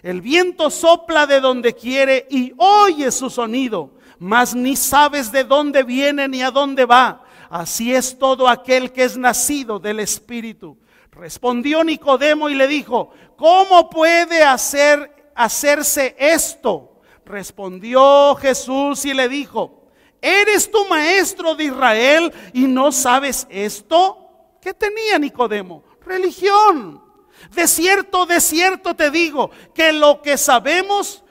El viento sopla de donde quiere y oye su sonido, mas ni sabes de dónde viene ni a dónde va. Así es todo aquel que es nacido del Espíritu. Respondió Nicodemo y le dijo, ¿cómo puede hacerse esto? Respondió Jesús y le dijo, ¿eres tú maestro de Israel y no sabes esto? ¿Qué tenía Nicodemo? Religión. De cierto te digo, que lo que sabemos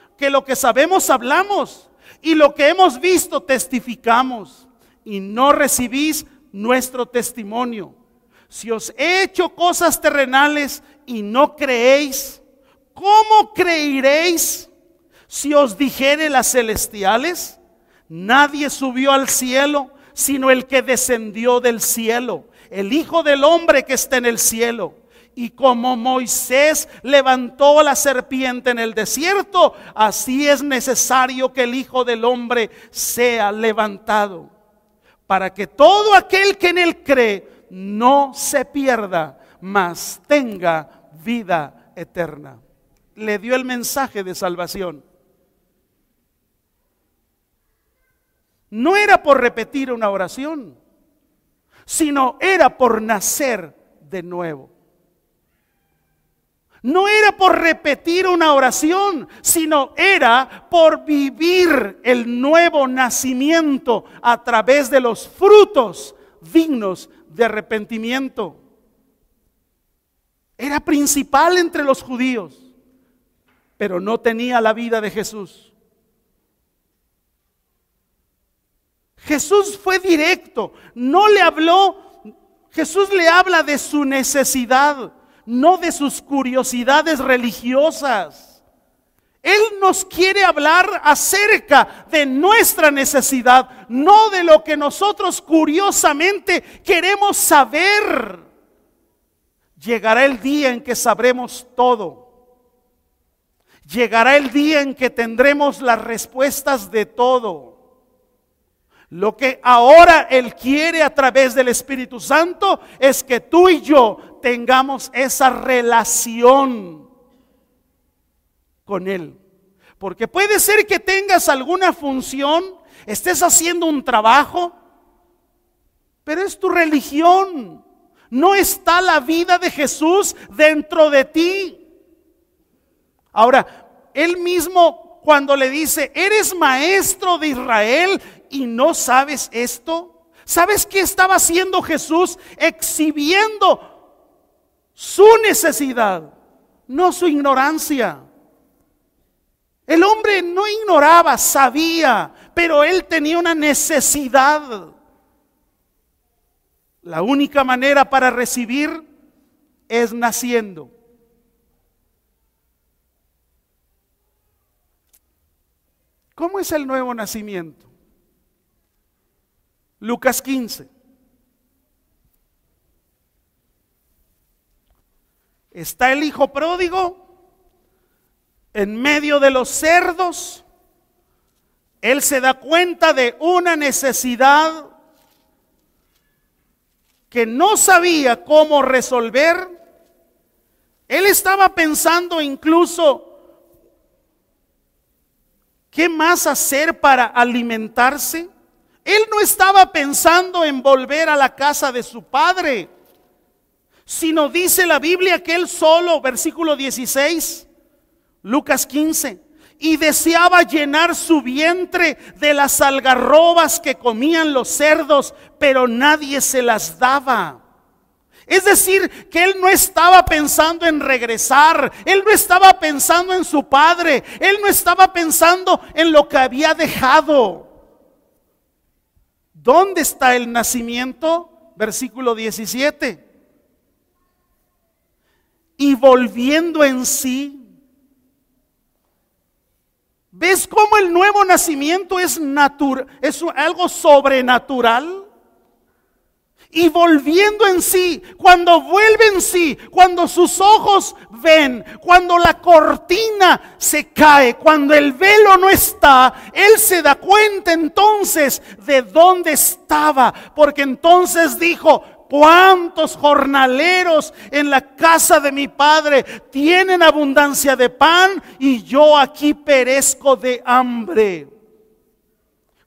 hablamos, y lo que hemos visto testificamos, y no recibís nuestro testimonio. Si os he hecho cosas terrenales y no creéis, ¿cómo creeréis si os dijere las celestiales? Nadie subió al cielo, sino el que descendió del cielo, el Hijo del Hombre que está en el cielo. Y como Moisés levantó la serpiente en el desierto, así es necesario que el Hijo del Hombre sea levantado, para que todo aquel que en él cree no se pierda, mas tenga vida eterna. Le dio el mensaje de salvación. No era por repetir una oración, sino era por nacer de nuevo. No era por repetir una oración, sino era por vivir el nuevo nacimiento a través de los frutos dignos de arrepentimiento. Era principal entre los judíos, pero no tenía la vida de Jesús. Jesús fue directo, no le habló. Jesús le habla de su necesidad, no de sus curiosidades religiosas. Él nos quiere hablar acerca de nuestra necesidad, no de lo que nosotros curiosamente queremos saber. Llegará el día en que sabremos todo. Llegará el día en que tendremos las respuestas de todo. Lo que ahora Él quiere a través del Espíritu Santo es que tú y yo tengamos esa relación con Él. Porque puede ser que tengas alguna función, estés haciendo un trabajo, pero es tu religión. No está la vida de Jesús dentro de ti. Ahora, Él mismo cuando le dice, eres maestro de Israel y no sabes esto. ¿Sabes qué estaba haciendo Jesús? Exhibiendo su necesidad, no su ignorancia. El hombre no ignoraba, sabía, pero él tenía una necesidad. La única manera para recibir es naciendo. ¿Cómo es el nuevo nacimiento? Lucas 15. Está el hijo pródigo en medio de los cerdos. Él se da cuenta de una necesidad que no sabía cómo resolver. Él estaba pensando incluso qué más hacer para alimentarse. Él no estaba pensando en volver a la casa de su padre, sino dice la Biblia que él solo, versículo 16, Lucas 15, y deseaba llenar su vientre de las algarrobas que comían los cerdos, pero nadie se las daba. Es decir, que él no estaba pensando en regresar, él no estaba pensando en su padre, él no estaba pensando en lo que había dejado. ¿Dónde está el nacimiento? Versículo 17. Y volviendo en sí. ¿Ves cómo el nuevo nacimiento es algo sobrenatural? Y volviendo en sí, cuando vuelve en sí, cuando sus ojos ven, cuando la cortina se cae, cuando el velo no está, él se da cuenta entonces de dónde estaba, porque entonces dijo: ¿cuántos jornaleros en la casa de mi padre tienen abundancia de pan y yo aquí perezco de hambre?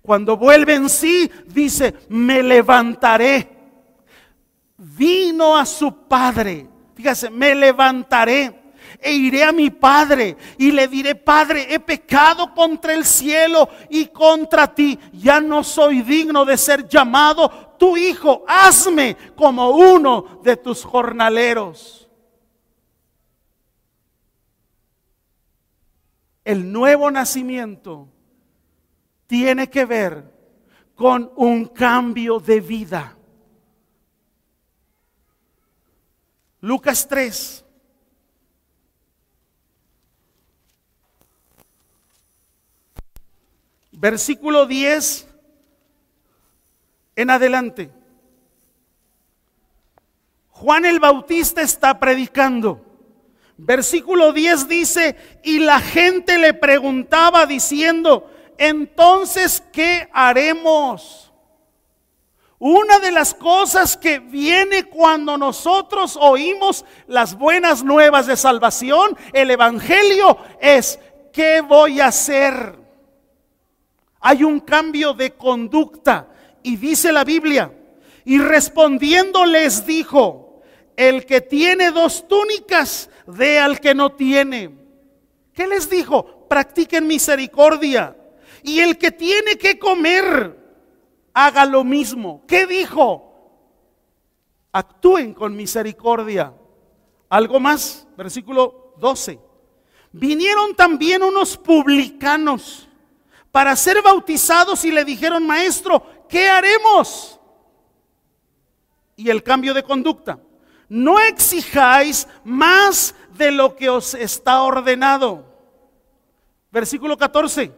Cuando vuelve en sí, dice: me levantaré. Vino a su padre. Fíjese, me levantaré e iré a mi padre y le diré: Padre, he pecado contra el cielo y contra ti. Ya no soy digno de ser llamado tu hijo. Hazme como uno de tus jornaleros. El nuevo nacimiento tiene que ver con un cambio de vida. Lucas 3. Versículo 10 en adelante. Juan el Bautista está predicando. Versículo 10 dice, y la gente le preguntaba diciendo, entonces, ¿qué haremos? Una de las cosas que viene cuando nosotros oímos las buenas nuevas de salvación, el evangelio, es ¿qué voy a hacer? Hay un cambio de conducta y dice la Biblia, y respondiendo les dijo, el que tiene 2 túnicas, dé al que no tiene. ¿Qué les dijo? Practiquen misericordia. Y el que tiene que comer, haga lo mismo. ¿Qué dijo? Actúen con misericordia. Algo más, versículo 12. Vinieron también unos publicanos para ser bautizados y le dijeron, maestro, ¿qué haremos? Y el cambio de conducta. No exijáis más de lo que os está ordenado. Versículo 14.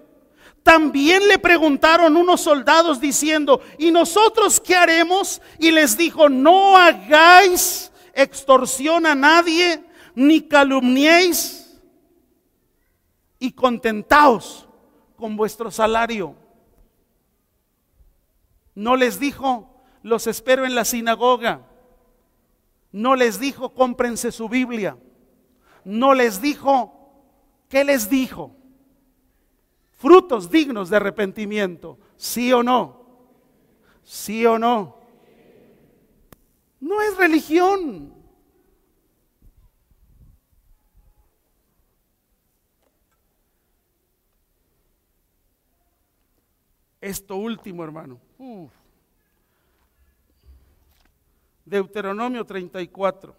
También le preguntaron unos soldados diciendo, ¿y nosotros qué haremos? Y les dijo, no hagáis extorsión a nadie, ni calumniéis, y contentaos con vuestro salario. No les dijo, los espero en la sinagoga. No les dijo, cómprense su Biblia. No les dijo, ¿qué les dijo? Frutos dignos de arrepentimiento, ¿sí o no? ¿Sí o no? No es religión. Esto último, hermano. Deuteronomio 34.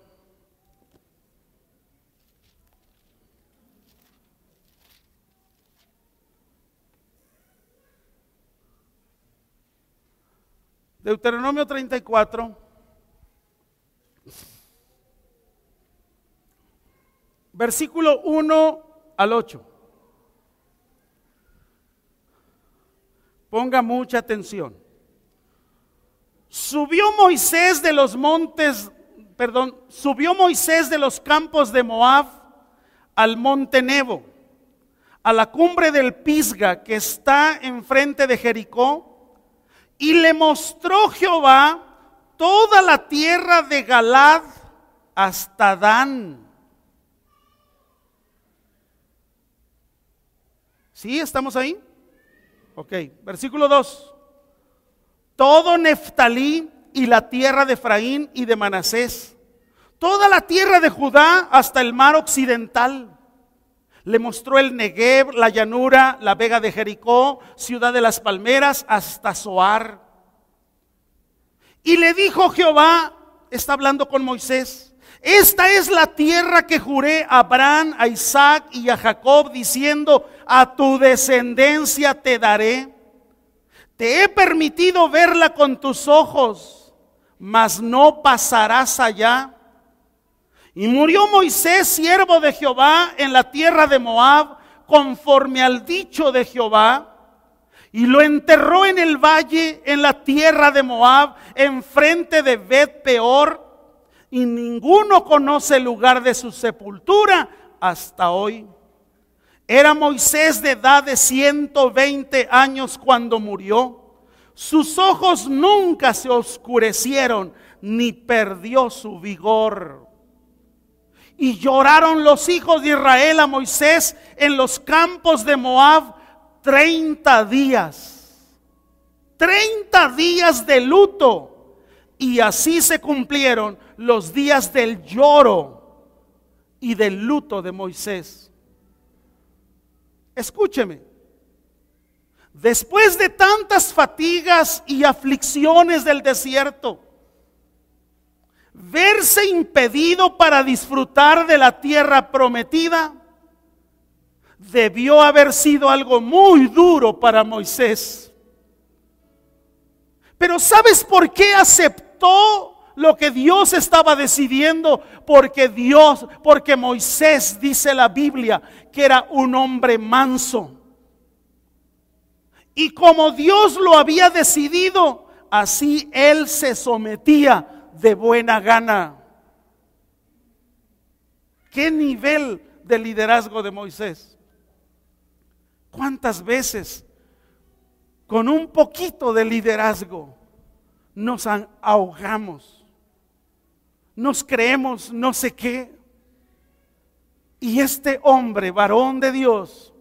Deuteronomio 34, versículo 1 al 8. Ponga mucha atención. Subió Moisés de los campos de Moab al monte Nebo, a la cumbre del Pisga que está enfrente de Jericó. Y le mostró Jehová toda la tierra de Galaad hasta Dan. ¿Sí? ¿Estamos ahí? Ok, versículo 2. Todo Neftalí y la tierra de Efraín y de Manasés. Toda la tierra de Judá hasta el mar occidental. Le mostró el Negev, la llanura, la vega de Jericó, ciudad de las palmeras, hasta Zoar. Y le dijo Jehová, está hablando con Moisés, esta es la tierra que juré a Abraham, a Isaac y a Jacob, diciendo, a tu descendencia te daré. Te he permitido verla con tus ojos, mas no pasarás allá. Y murió Moisés, siervo de Jehová, en la tierra de Moab, conforme al dicho de Jehová, y lo enterró en el valle, en la tierra de Moab, enfrente de Bet Peor, y ninguno conoce el lugar de su sepultura hasta hoy. Era Moisés de edad de 120 años cuando murió. Sus ojos nunca se oscurecieron, ni perdió su vigor. Y lloraron los hijos de Israel a Moisés en los campos de Moab 30 días. 30 días de luto. Y así se cumplieron los días del lloro y del luto de Moisés. Escúcheme. Después de tantas fatigas y aflicciones del desierto, verse impedido para disfrutar de la tierra prometida, debió haber sido algo muy duro para Moisés. Pero ¿sabes por qué aceptó lo que Dios estaba decidiendo? Porque Moisés, dice la Biblia, que era un hombre manso. Y como Dios lo había decidido, así él se sometía de buena gana. ¿Qué nivel de liderazgo de Moisés? ¿Cuántas veces con un poquito de liderazgo nos ahogamos? Nos creemos no sé qué. Y este hombre, varón de Dios,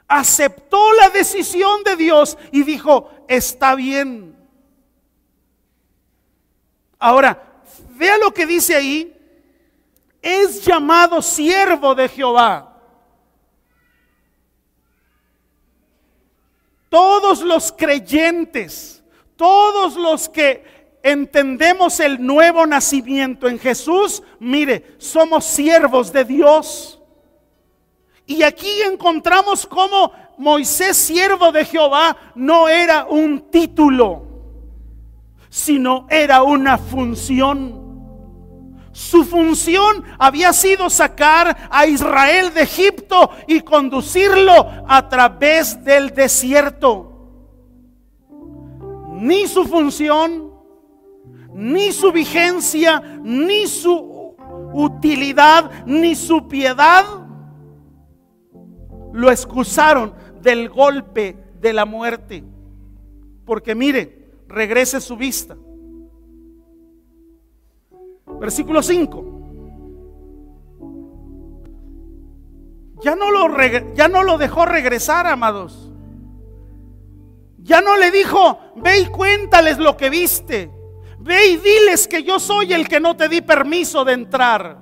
aceptó la decisión de Dios y dijo: está bien. Ahora, vea lo que dice ahí: es llamado siervo de Jehová. Todos los creyentes, todos los que entendemos el nuevo nacimiento en Jesús, mire, somos siervos de Dios. Y aquí encontramos cómo Moisés, siervo de Jehová, no era un título, sino era una función. Su función había sido sacar a Israel de Egipto y conducirlo a través del desierto. Ni su función, ni su vigencia, ni su utilidad, ni su piedad lo excusaron del golpe de la muerte. Porque mire, regrese su vista. Versículo 5. Ya no lo dejó regresar, amados. Ya no le dijo: ve y cuéntales lo que viste. Ve y diles que yo soy el que no te di permiso de entrar.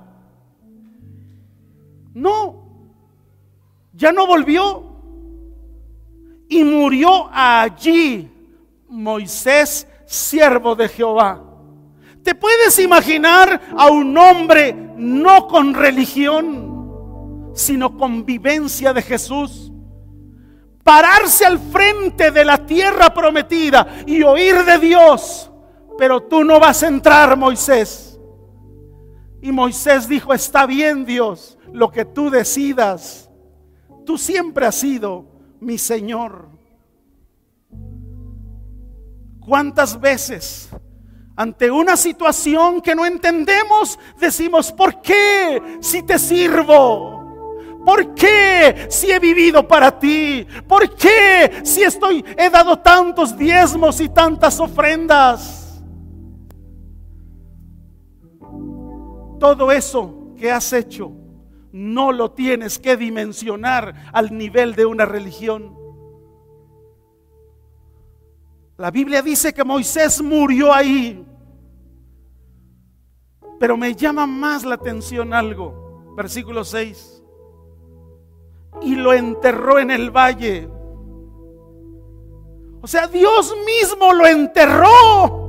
No. Ya no volvió. Y murió allí Moisés, siervo de Jehová. ¿Te puedes imaginar a un hombre no con religión, sino con vivencia de Jesús, pararse al frente de la tierra prometida y oír de Dios: pero tú no vas a entrar, Moisés? Y Moisés dijo: está bien, Dios, lo que tú decidas. Tú siempre has sido mi Señor. ¿Cuántas veces ante una situación que no entendemos decimos: ¿por qué si te sirvo? ¿Por qué si he vivido para ti? ¿Por qué si he dado tantos diezmos y tantas ofrendas? Todo eso que has hecho no lo tienes que dimensionar al nivel de una religión. La Biblia dice que Moisés murió ahí. Pero me llama más la atención algo. Versículo 6. Y lo enterró en el valle. O sea, Dios mismo lo enterró.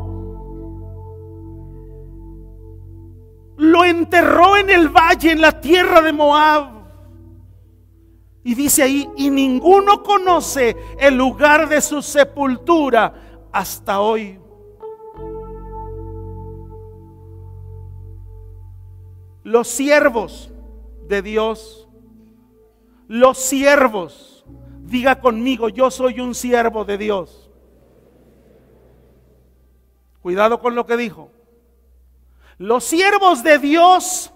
Lo enterró en el valle, en la tierra de Moab. Y dice ahí: y ninguno conoce el lugar de su sepultura hasta hoy. Los siervos de Dios, los siervos, diga conmigo: yo soy un siervo de Dios. Cuidado con lo que dijo. Los siervos de Dios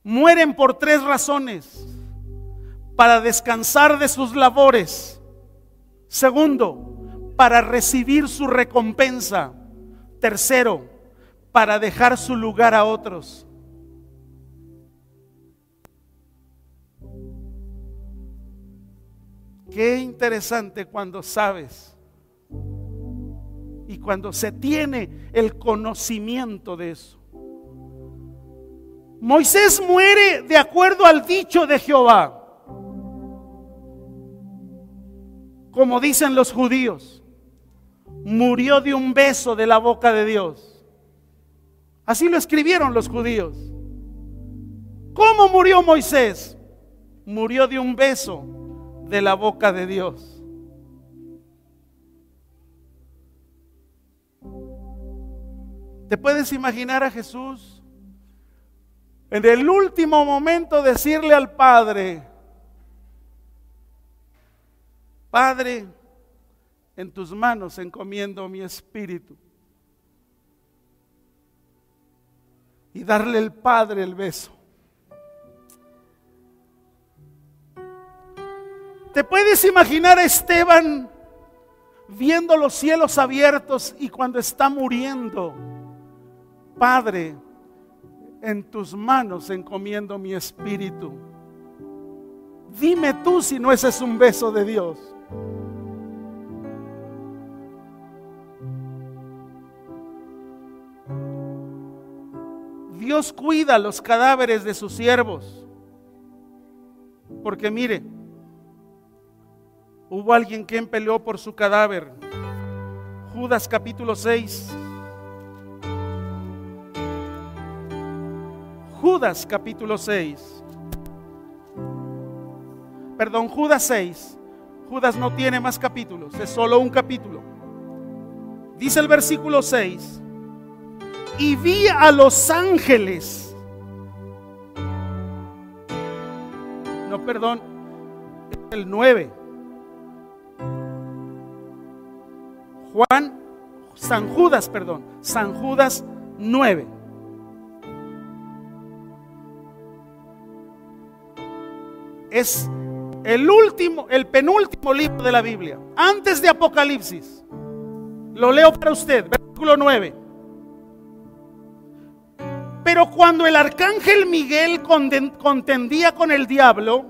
mueren por 3 razones: para descansar de sus labores. Segundo, para recibir su recompensa. Tercero, para dejar su lugar a otros. Qué interesante cuando sabes y cuando se tiene el conocimiento de eso. Moisés muere de acuerdo al dicho de Jehová, como dicen los judíos. Murió de un beso de la boca de Dios. Así lo escribieron los judíos. ¿Cómo murió Moisés? murió de un beso de la boca de Dios. ¿Te puedes imaginar a Jesús en el último momento decirle al Padre: Padre, en tus manos encomiendo mi espíritu? Y darle al Padre el beso. ¿Te puedes imaginar a Esteban viendo los cielos abiertos y cuando está muriendo: Padre, en tus manos encomiendo mi espíritu? Dime tú si no ese es un beso de Dios. Dios cuida los cadáveres de sus siervos. Porque mire, hubo alguien quien peleó por su cadáver. Judas capítulo 6. Judas capítulo 6. Perdón, Judas 6. Judas no tiene más capítulos, es solo un capítulo. Dice el versículo 6: y vi a los ángeles. No, perdón, el 9. San Judas 9. Es el penúltimo libro de la Biblia, antes de Apocalipsis. Lo leo para usted, versículo 9. Pero cuando el arcángel Miguel contendía con el diablo,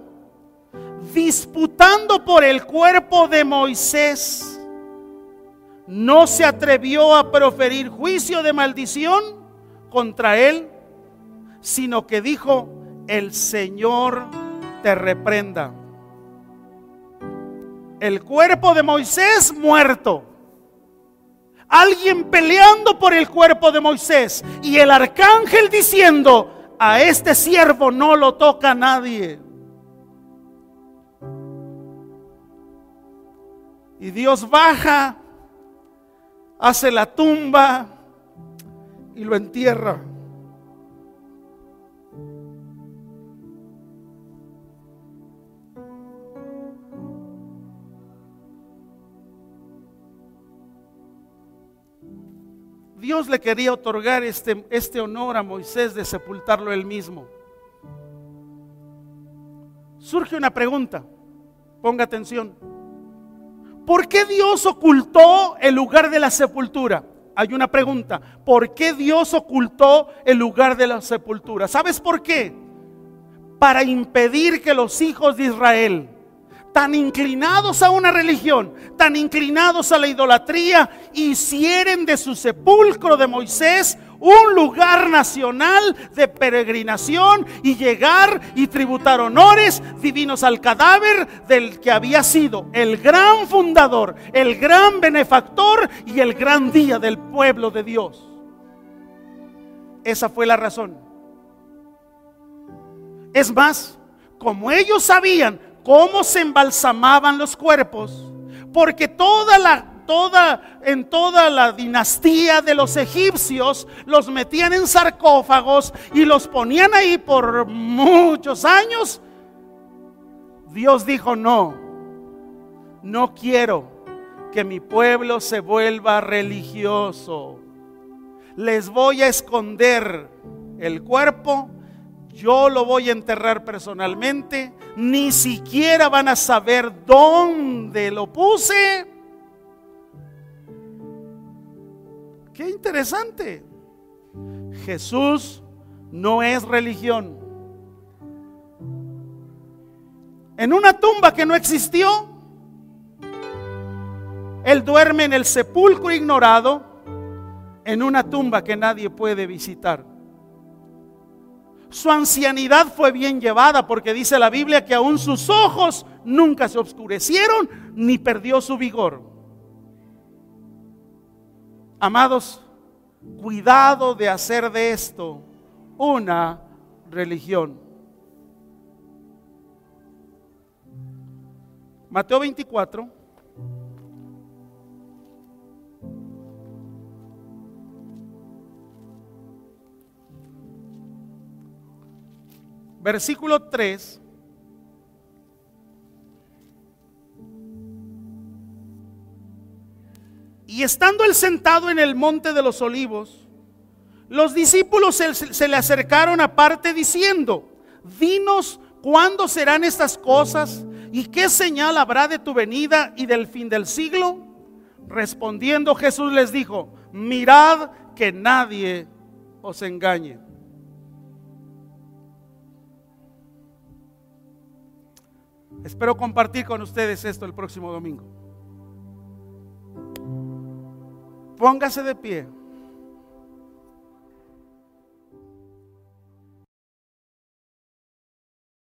disputando por el cuerpo de Moisés, no se atrevió a proferir juicio de maldición contra él, sino que dijo: el Señor te reprenda. El cuerpo de Moisés muerto, alguien peleando por el cuerpo de Moisés, y el arcángel diciendo: a este siervo no lo toca nadie. Y Dios baja, hace la tumba y lo entierra. Dios le quería otorgar este honor a Moisés de sepultarlo él mismo. Surge una pregunta, ponga atención. ¿Por qué Dios ocultó el lugar de la sepultura? Hay una pregunta. ¿Por qué Dios ocultó el lugar de la sepultura? ¿Sabes por qué? Para impedir que los hijos de Israel, tan inclinados a una religión, tan inclinados a la idolatría, hicieran de su sepulcro de Moisés un lugar nacional de peregrinación y llegar y tributar honores divinos al cadáver del que había sido el gran fundador, el gran benefactor y el gran día del pueblo de Dios. Esa fue la razón. Es más, como ellos sabían cómo se embalsamaban los cuerpos, porque en toda la dinastía de los egipcios los metían en sarcófagos y los ponían ahí por muchos años. Dios dijo: no quiero que mi pueblo se vuelva religioso. Les voy a esconder el cuerpo, yo lo voy a enterrar personalmente, ni siquiera van a saber dónde lo puse. Qué interesante. Jesús no es religión. En una tumba que no existió, Él duerme en el sepulcro ignorado, en una tumba que nadie puede visitar. Su ancianidad fue bien llevada, porque dice la Biblia que aún sus ojos nunca se oscurecieron ni perdió su vigor. Amados, cuidado de hacer de esto una religión. Mateo 24. Versículo 3. Y estando él sentado en el monte de los olivos, los discípulos se le acercaron aparte diciendo: dinos cuándo serán estas cosas y qué señal habrá de tu venida y del fin del siglo. Respondiendo Jesús les dijo: mirad que nadie os engañe. Espero compartir con ustedes esto el próximo domingo. Póngase de pie.